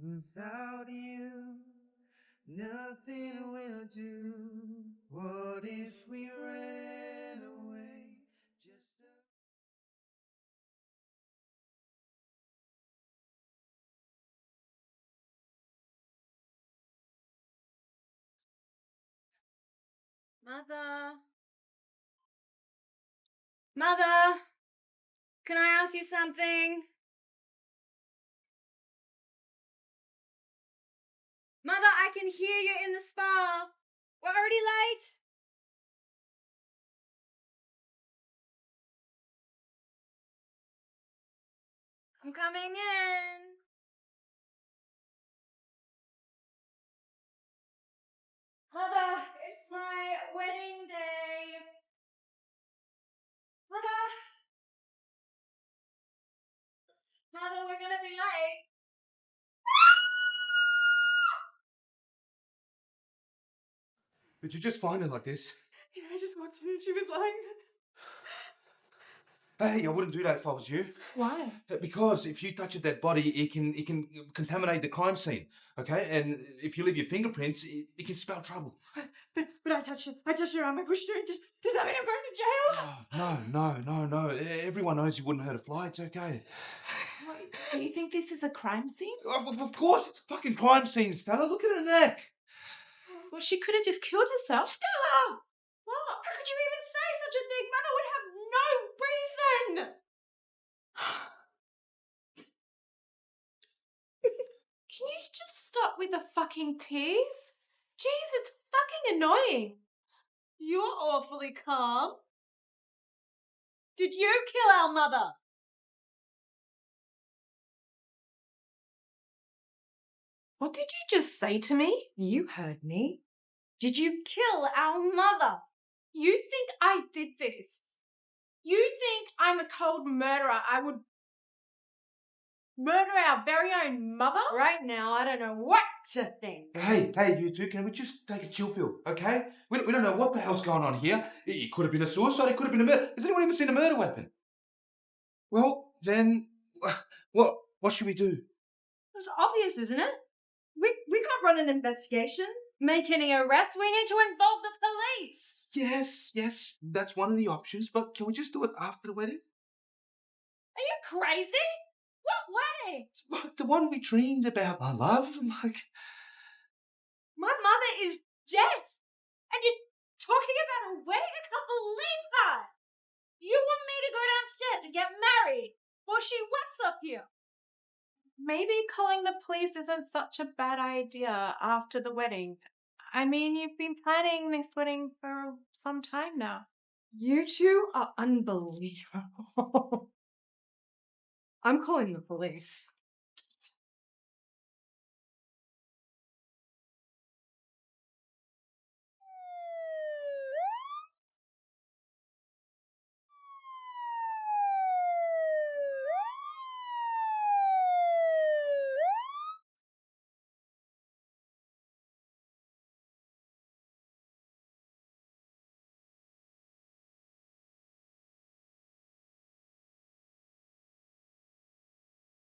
Speaker 12: Without you, nothing will do. What if we ran away? Just a
Speaker 11: Mother? Mother? Can I ask you something? Mother, I can hear you in the spa. We're already late. I'm coming in. Mother, it's my wedding day. Mother! Mother, we're gonna be late.
Speaker 9: Did you just find it like this?
Speaker 11: Yeah, I just walked in and she was lying.
Speaker 9: Hey, I wouldn't do that if I was you.
Speaker 11: Why?
Speaker 9: Because if you touch a dead body, it can contaminate the crime scene. Okay, and if you leave your fingerprints, it can spell trouble.
Speaker 11: But I touched her arm. I pushed her. Does that mean I'm going to jail?
Speaker 9: No. Everyone knows you wouldn't hurt a fly. It's okay.
Speaker 6: Wait, do you think this is a crime scene?
Speaker 9: Of course, it's a fucking crime scene, Stella. Look at her neck.
Speaker 6: Well, she could have just killed herself.
Speaker 11: Stella! What? How could you even say such a thing? Mother would have no reason.
Speaker 6: Can you just stop with the fucking tears? Jeez, it's fucking annoying.
Speaker 11: You're awfully calm. Did you kill our mother?
Speaker 6: What did you just say to me?
Speaker 11: You heard me. Did you kill our mother?
Speaker 6: You think I did this? You think I'm a cold murderer? I would murder our very own mother?
Speaker 11: Right now, I don't know what to think.
Speaker 9: Hey, you two, can we just take a chill pill, okay? We don't know what the hell's going on here. It could have been a suicide, it could have been a murder. Has anyone even seen a murder weapon? Well, then, what should we do?
Speaker 11: It's obvious, isn't it? We can't run an investigation, make any arrests. We need to involve the police.
Speaker 9: Yes, that's one of the options, but can we just do it after the wedding?
Speaker 11: Are you crazy? What wedding?
Speaker 9: What, the one we dreamed about, my love?
Speaker 11: My mother is dead. And you're talking about a wedding? I can't believe that. You want me to go downstairs and get married while she waits up here?
Speaker 6: Maybe calling the police isn't such a bad idea after the wedding. I mean, you've been planning this wedding for some time now.
Speaker 11: You two are unbelievable. I'm calling the police.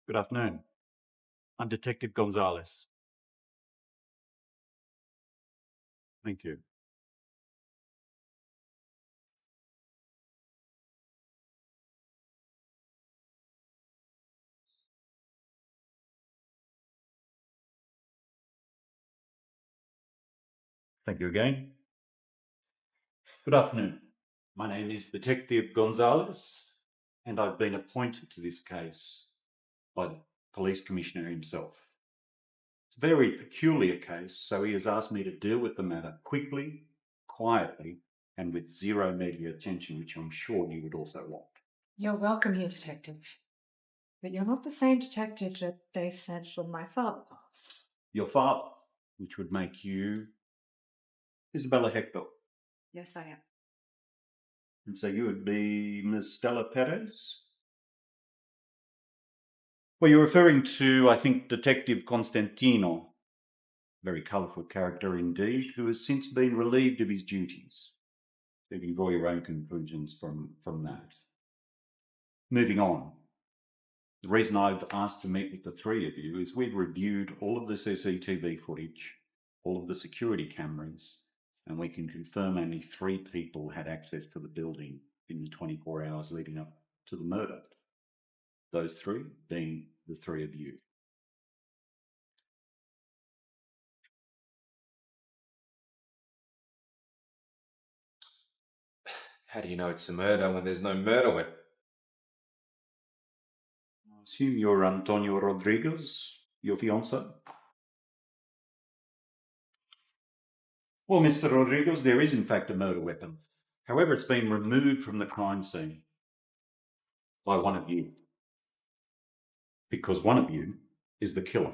Speaker 1: Good afternoon. I'm Detective Gonzalez. Thank you.
Speaker 13: Thank you again. Good afternoon. My name is Detective Gonzalez, and I've been appointed to this case by the police commissioner himself. It's a very peculiar case, so he has asked me to deal with the matter quickly, quietly, and with zero media attention, which I'm sure you would also want.
Speaker 2: You're welcome here, Detective. But you're not the same detective that they said when my father passed.
Speaker 13: Your father, which would make you Isabella Hector.
Speaker 2: Yes, I am.
Speaker 13: And so you would be Miss Stella Perez? Well, you're referring to, I think, Detective Constantino, very colourful character indeed, who has since been relieved of his duties. You can draw your own conclusions from that. Moving on. The reason I've asked to meet with the three of you is we've reviewed all of the CCTV footage, all of the security cameras, and we can confirm only 3 people had access to the building in the 24 hours leading up to the murder. Those 3 being the 3 of you.
Speaker 7: How do you know it's a murder when there's no murder weapon?
Speaker 13: I assume you're Antonio Rodriguez, your fiancé? Well, Mr. Rodriguez, there is in fact a murder weapon. However, it's been removed from the crime scene by one of you. Because one of you is the killer.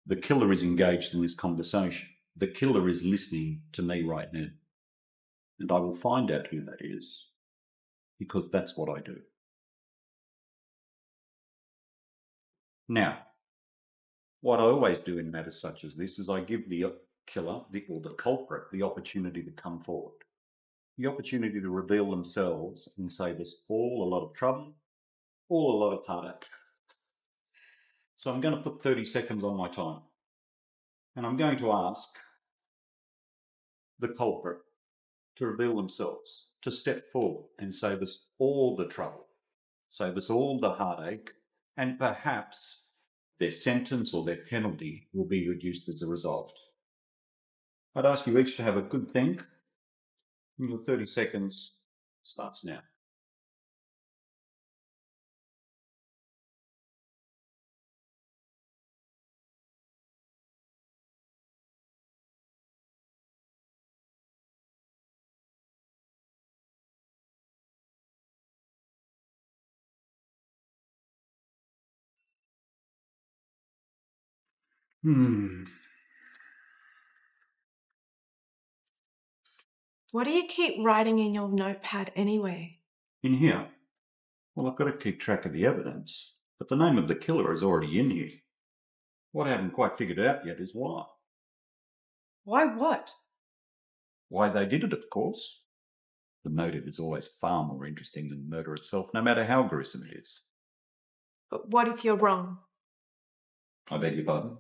Speaker 13: The killer is engaged in this conversation. The killer is listening to me right now. And I will find out who that is, because that's what I do. Now, what I always do in matters such as this is I give the killer, or the culprit, the opportunity to come forward. The opportunity to reveal themselves and save us all a lot of trouble, all a lot of heartache. So I'm going to put 30 seconds on my time. And I'm going to ask the culprit to reveal themselves, to step forward and save us all the trouble, save us all the heartache, and perhaps their sentence or their penalty will be reduced as a result. I'd ask you each to have a good think. Your 30 seconds starts now.
Speaker 6: What do you keep writing in your notepad anyway?
Speaker 13: In here? Well, I've got to keep track of the evidence, but the name of the killer is already in here. What I haven't quite figured out yet is why.
Speaker 2: Why what?
Speaker 13: Why they did it, of course. The motive is always far more interesting than the murder itself, no matter how gruesome it is.
Speaker 6: But what if you're wrong?
Speaker 13: I beg your pardon?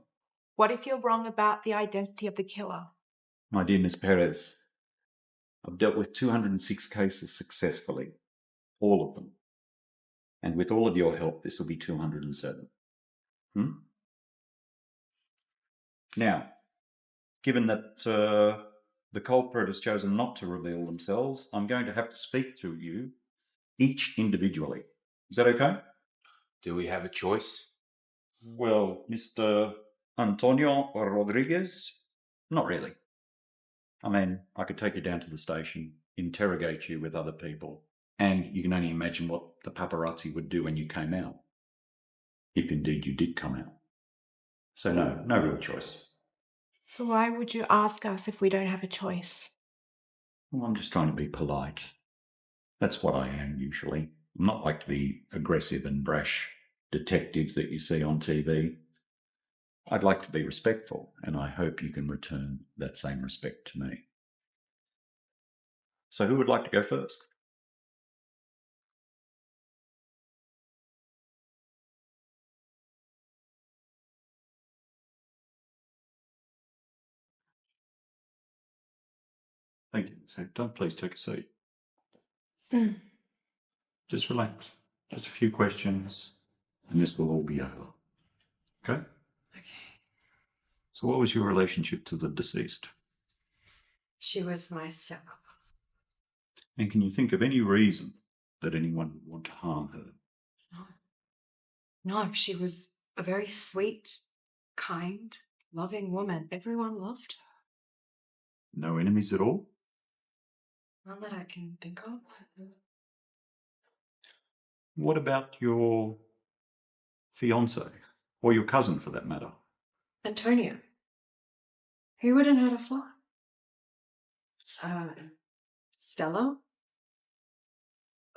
Speaker 6: What if you're wrong about the identity of the killer?
Speaker 13: My dear Miss Perez, I've dealt with 206 cases successfully, all of them. And with all of your help, this will be 207. Now, given that the culprit has chosen not to reveal themselves, I'm going to have to speak to you each individually. Is that okay?
Speaker 7: Do we have a choice?
Speaker 13: Well, Mr. Antonio Rodriguez, not really. I mean, I could take you down to the station, interrogate you with other people, and you can only imagine what the paparazzi would do when you came out. If indeed you did come out. So no real choice.
Speaker 6: So why would you ask us if we don't have a choice?
Speaker 13: Well, I'm just trying to be polite. That's what I am usually. I'm not like the aggressive and brash detectives that you see on TV. I'd like to be respectful, and I hope you can return that same respect to me. So who would like to go first? Thank you. So don't please take a seat. Just relax. Just a few questions, and this will all be over. Okay?
Speaker 2: Okay.
Speaker 13: So what was your relationship to the deceased?
Speaker 2: She was my stepmother.
Speaker 13: And can you think of any reason that anyone would want to harm her?
Speaker 2: No, she was a very sweet, kind, loving woman. Everyone loved her.
Speaker 13: No enemies at all?
Speaker 2: None that I can think of.
Speaker 13: What about your fiance, or your cousin for that matter?
Speaker 2: Antonio. Who wouldn't hurt a fly? Stella?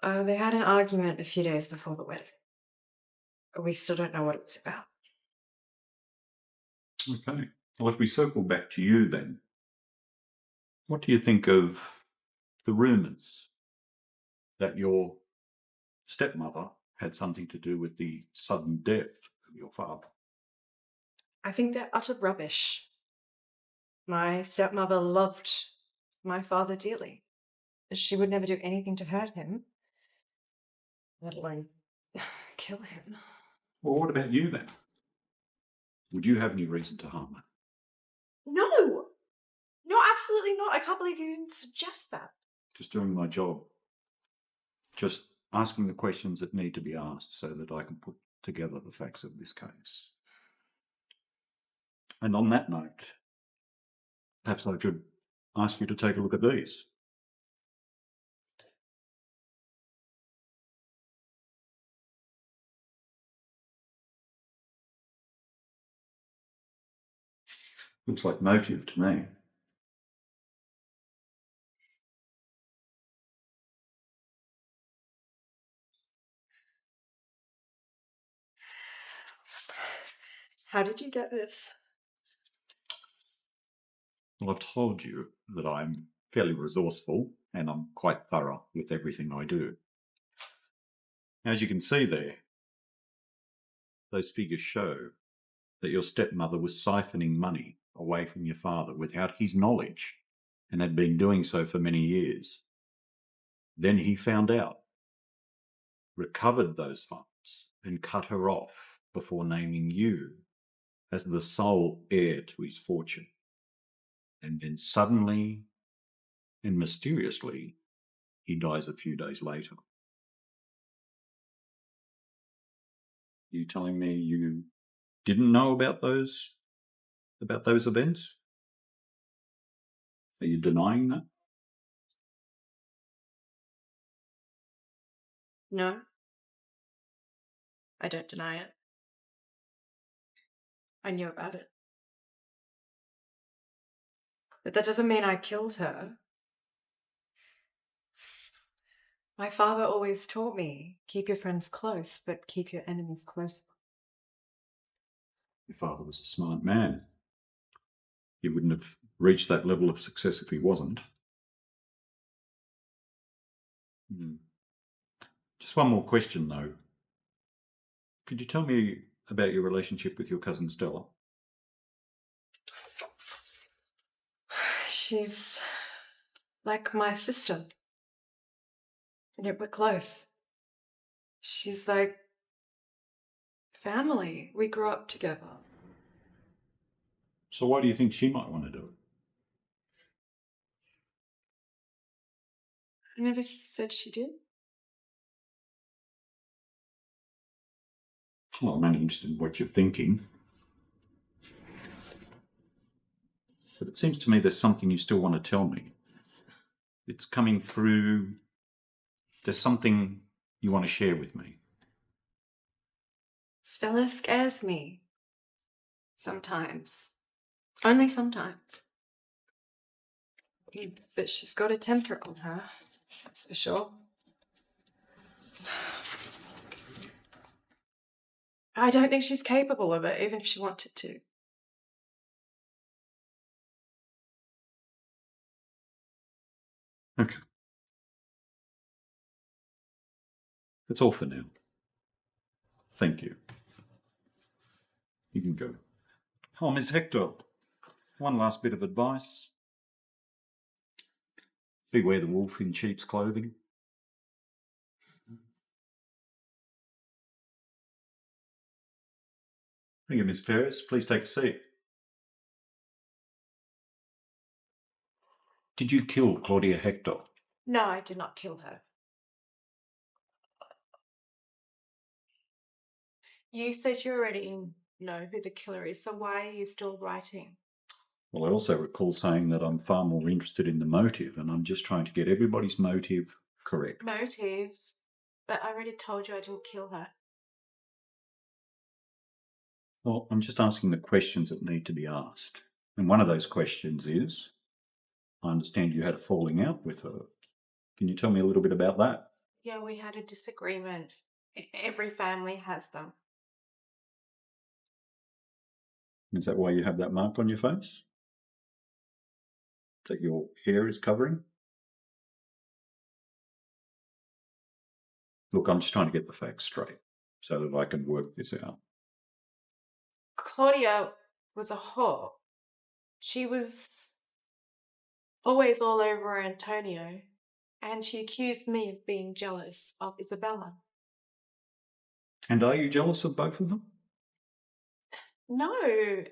Speaker 2: They had an argument a few days before the wedding. We still don't know what it was about.
Speaker 13: Okay. Well, if we circle back to you then, what do you think of the rumours that your stepmother had something to do with the sudden death of your father?
Speaker 2: I think they're utter rubbish. My stepmother loved my father dearly. She would never do anything to hurt him, let alone kill him.
Speaker 13: Well, what about you then? Would you have any reason to harm her?
Speaker 2: No! No, absolutely not. I can't believe you even suggest that.
Speaker 13: Just doing my job. Just asking the questions that need to be asked so that I can put together the facts of this case. And on that note, perhaps I could ask you to take a look at these. Looks like motive to me.
Speaker 2: How did you get this?
Speaker 13: Well, I've told you that I'm fairly resourceful and I'm quite thorough with everything I do. As you can see there, those figures show that your stepmother was siphoning money away from your father without his knowledge and had been doing so for many years. Then he found out, recovered those funds and cut her off before naming you as the sole heir to his fortune. And then suddenly and mysteriously, he dies a few days later. You telling me you didn't know about those events? Are you denying that?
Speaker 2: No. I don't deny it. I knew about it. But that doesn't mean I killed her. My father always taught me, keep your friends close, but keep your enemies closer.
Speaker 13: Your father was a smart man. He wouldn't have reached that level of success if he wasn't. Just one more question, though. Could you tell me about your relationship with your cousin Stella?
Speaker 2: She's like my sister. Yet we're close. She's like family. We grew up together.
Speaker 13: So why do you think she might want to do it?
Speaker 2: I never said she did.
Speaker 13: Well, I'm only interested in what you're thinking. But it seems to me there's something you still want to tell me. It's coming through. There's something you want to share with me.
Speaker 2: Stella scares me. Sometimes. Only sometimes. But she's got a temper on her, that's for sure. I don't think she's capable of it, even if she wanted to.
Speaker 13: Okay. That's all for now. Thank you. You can go. Oh, Ms. Hector, one last bit of advice. Beware the wolf in sheep's clothing. Thank you, Miss Heiress. Please take a seat. Did you kill Claudia Hector?
Speaker 6: No, I did not kill her. You said you already know who the killer is, so why are you still writing?
Speaker 13: Well, I also recall saying that I'm far more interested in the motive, and I'm just trying to get everybody's motive correct.
Speaker 6: Motive? But I already told you I didn't kill her.
Speaker 13: Well, I'm just asking the questions that need to be asked. And one of those questions is, I understand you had a falling out with her. Can you tell me a little bit about that?
Speaker 6: Yeah, we had a disagreement. Every family has them.
Speaker 13: Is that why you have that mark on your face? That your hair is covering? Look, I'm just trying to get the facts straight so that I can work this out.
Speaker 6: Claudia was a whore. She was always all over Antonio, and she accused me of being jealous of Isabella.
Speaker 13: And are you jealous of both of them?
Speaker 6: No,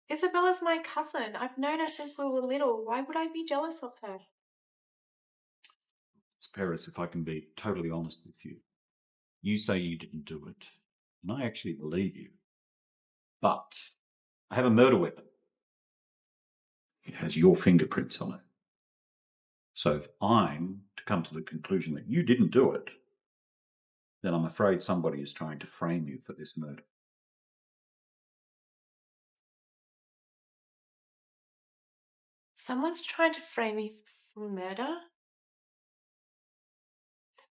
Speaker 6: Isabella's my cousin. I've known her since we were little. Why would I be jealous of her?
Speaker 13: Heiress, if I can be totally honest with you, you say you didn't do it, and I actually believe you. But I have a murder weapon. It has your fingerprints on it. So if I'm to come to the conclusion that you didn't do it, then I'm afraid somebody is trying to frame you for this murder.
Speaker 6: Someone's trying to frame me for murder?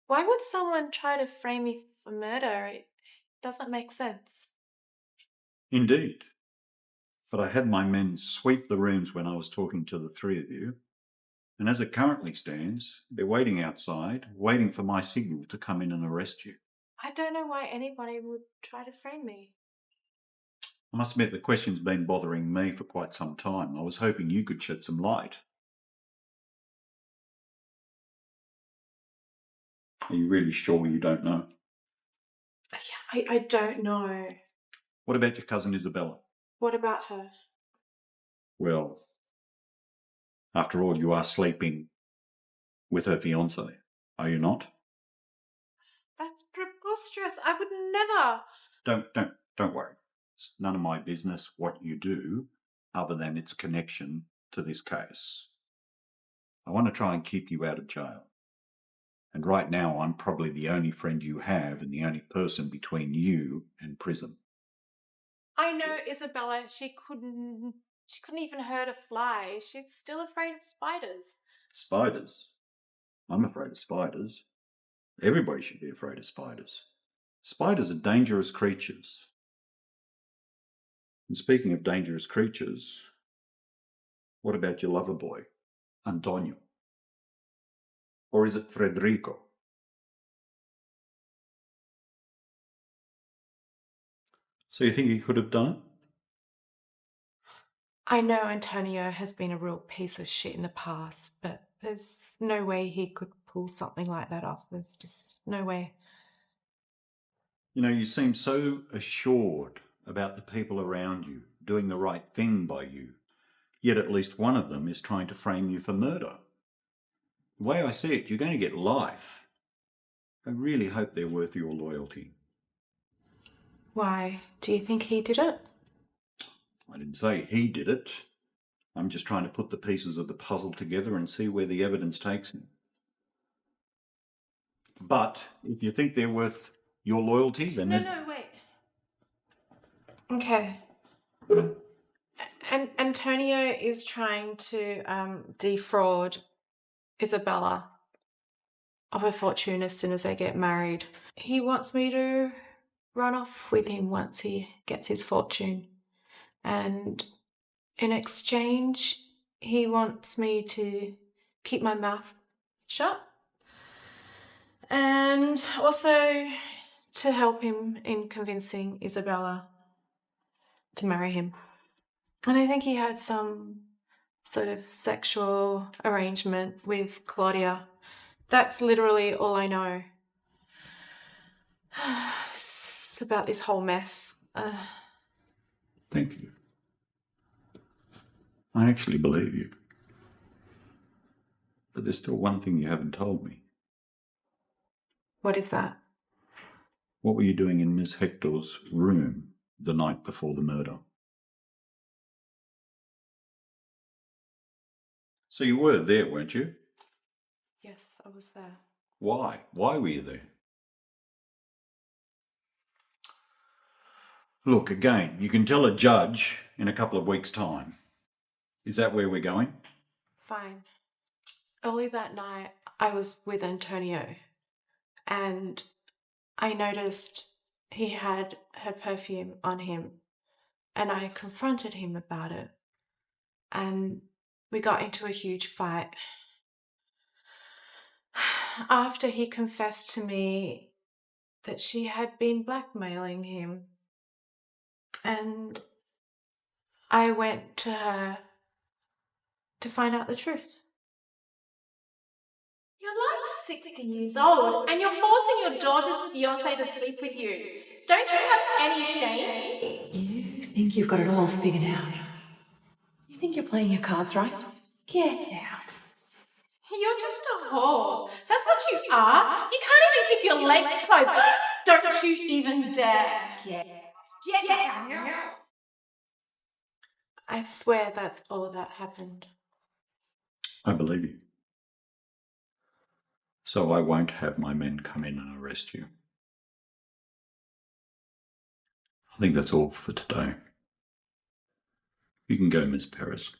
Speaker 6: Why would someone try to frame me for murder? It doesn't make sense.
Speaker 13: Indeed. But I had my men sweep the rooms when I was talking to the three of you, and as it currently stands, they're waiting outside, waiting for my signal to come in and arrest you.
Speaker 6: I don't know why anybody would try to frame me.
Speaker 13: I must admit the question's been bothering me for quite some time. I was hoping you could shed some light. Are you really sure you don't know?
Speaker 6: Yeah, I don't know.
Speaker 13: What about your cousin Isabella?
Speaker 6: What about her?
Speaker 13: Well, after all, you are sleeping with her fiancé, are you not?
Speaker 6: That's preposterous. I would never.
Speaker 13: Don't worry. It's none of my business what you do, other than its connection to this case. I want to try and keep you out of jail. And right now, I'm probably the only friend you have and the only person between you and prison.
Speaker 6: I know Isabella. She couldn't even hurt a fly. She's still afraid of spiders.
Speaker 13: Spiders? I'm afraid of spiders. Everybody should be afraid of spiders. Spiders are dangerous creatures. And speaking of dangerous creatures, what about your lover boy, Antonio? Or is it Federico? So you think he could have done it?
Speaker 6: I know Antonio has been a real piece of shit in the past, but there's no way he could pull something like that off. There's just no way.
Speaker 13: You know, you seem so assured about the people around you doing the right thing by you, yet at least one of them is trying to frame you for murder. The way I see it, you're going to get life. I really hope they're worth your loyalty.
Speaker 6: Why? Do you think he did it?
Speaker 13: I didn't say he did it. I'm just trying to put the pieces of the puzzle together and see where the evidence takes me. But if you think they're worth your loyalty, then
Speaker 6: No, wait. Okay. And Antonio is trying to defraud Isabella of her fortune as soon as they get married. He wants me to run off with him once he gets his fortune. And in exchange, he wants me to keep my mouth shut. And also to help him in convincing Isabella to marry him. And I think he had some sort of sexual arrangement with Claudia. That's literally all I know. It's about this whole mess.
Speaker 13: Thank you. I actually believe you. But there's still one thing you haven't told me.
Speaker 6: What is that?
Speaker 13: What were you doing in Miss Hector's room the night before the murder? So you were there, weren't you?
Speaker 6: Yes, I was there.
Speaker 13: Why? Why were you there? Look, again, you can tell a judge in a couple of weeks' time. Is that where we're going?
Speaker 6: Fine. Early that night, I was with Antonio, and I noticed he had her perfume on him, and I confronted him about it, and we got into a huge fight. After he confessed to me that she had been blackmailing him, and I went to her to find out the truth.
Speaker 14: You're like 60 years old and you're forcing your daughter's fiancé to sleep with you. Don't you have any shame?
Speaker 10: You think you've got it all figured out? You think you're playing your cards right? Get out.
Speaker 14: You're just a whore. That's what you are. You can't even keep your legs closed. Don't you even dare. Get out.
Speaker 6: I swear that's all that happened.
Speaker 13: I believe you. So I won't have my men come in and arrest you. I think that's all for today. You can go, Miss Paris.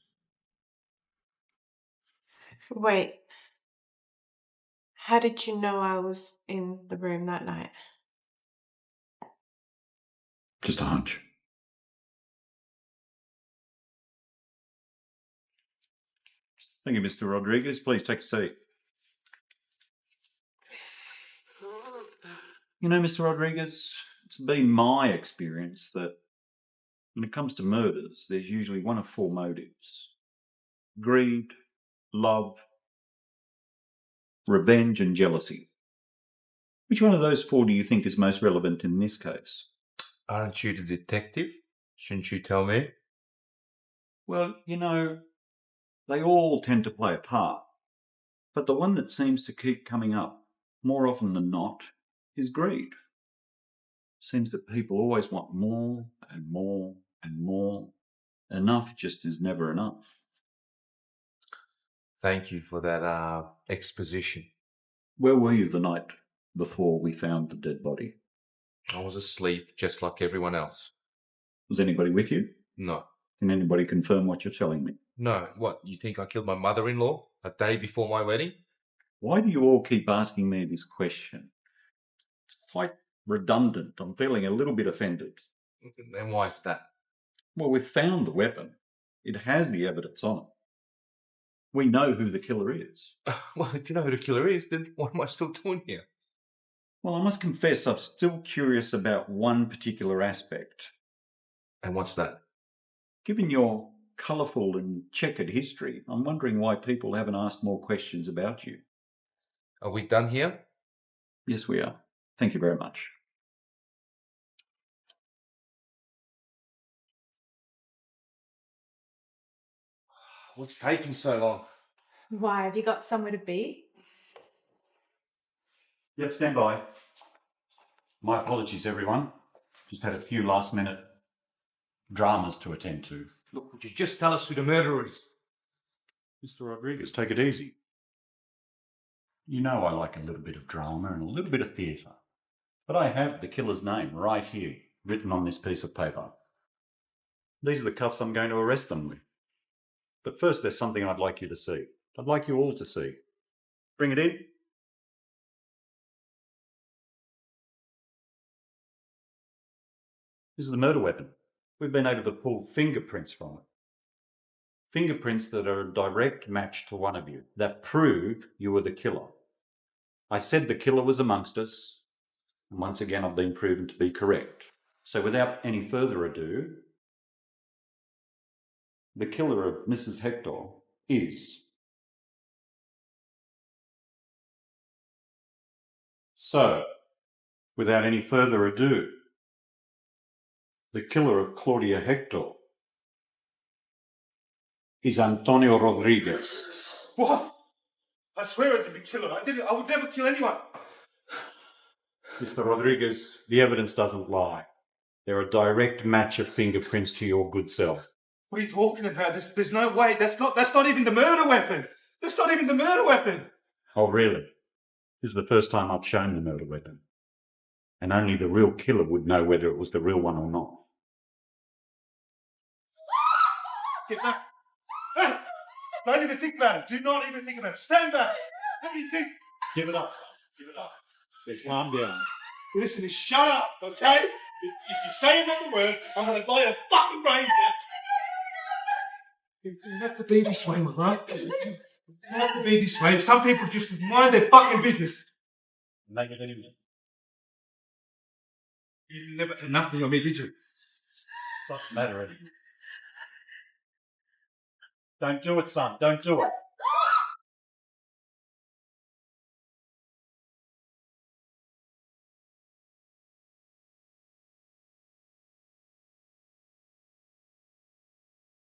Speaker 6: Wait. How did you know I was in the room that night?
Speaker 13: Just a hunch. Thank you, Mr. Rodriguez. Please take a seat. You know, Mr. Rodriguez, it's been my experience that when it comes to murders, there's usually one of four motives: greed, love, revenge, and jealousy. Which one of those four do you think is most relevant in this case?
Speaker 9: Aren't you the detective? Shouldn't you tell me?
Speaker 13: Well, you know, they all tend to play a part. But the one that seems to keep coming up more often than not is greed. Seems that people always want more and more and more. Enough just is never enough.
Speaker 9: Thank you for that exposition.
Speaker 13: Where were you the night before we found the dead body?
Speaker 9: I was asleep just like everyone else.
Speaker 13: Was anybody with you?
Speaker 9: No.
Speaker 13: Can anybody confirm what you're telling me?
Speaker 9: No. What, you think I killed my mother-in-law a day before my wedding?
Speaker 13: Why do you all keep asking me this question? It's quite redundant. I'm feeling a little bit offended.
Speaker 9: And why is that?
Speaker 13: Well, we've found the weapon. It has the evidence on it. We know who the killer is.
Speaker 9: Well, if you know who the killer is, then what am I still doing here?
Speaker 13: Well, I must confess I'm still curious about one particular aspect.
Speaker 9: And what's that?
Speaker 13: Given your colourful and checkered history, I'm wondering why people haven't asked more questions about you.
Speaker 9: Are we done here?
Speaker 13: Yes, we are. Thank you very much.
Speaker 9: What's taking so long?
Speaker 6: Why? Have you got somewhere to be?
Speaker 13: Yep, stand by. My apologies, everyone. Just had a few last-minute dramas to attend to.
Speaker 9: Look, would you just tell us who the murderer is?
Speaker 13: Mr. Rodriguez, take it easy. You know I like a little bit of drama and a little bit of theatre. But I have the killer's name right here, written on this piece of paper. These are the cuffs I'm going to arrest them with. But first, there's something I'd like you to see. I'd like you all to see. Bring it in. This is the murder weapon. We've been able to pull fingerprints from it. Fingerprints that are a direct match to one of you, that prove you were the killer. I said the killer was amongst us, and once again I've been proven to be correct. So without any further ado, the killer of Mrs. Hector is... So, without any further ado, the killer of Claudia Hector is Antonio Rodriguez.
Speaker 9: What? I swear I didn't kill her. I would never kill anyone.
Speaker 13: Mr. Rodriguez, the evidence doesn't lie. They're a direct match of fingerprints to your good self.
Speaker 9: What are you talking about? There's no way. That's not even the murder weapon. That's not even the murder weapon.
Speaker 13: Oh, really? This is the first time I've shown the murder weapon. And only the real killer would know whether it was the real one or not.
Speaker 9: Get back. Hey! Don't even think about it. Do not even think about it. Stand back. Let me think.
Speaker 13: Give it up. Give it up. Let's calm down.
Speaker 9: Listen, shut up, okay? If you say another word, I'm going to blow your fucking brains out. It doesn't have to be this way, right? It doesn't have to be this way. Some people just mind their fucking business.
Speaker 13: Make it anyway.
Speaker 9: You never had nothing on me, did you?
Speaker 13: Doesn't matter anymore. Don't do it, son. Don't do it.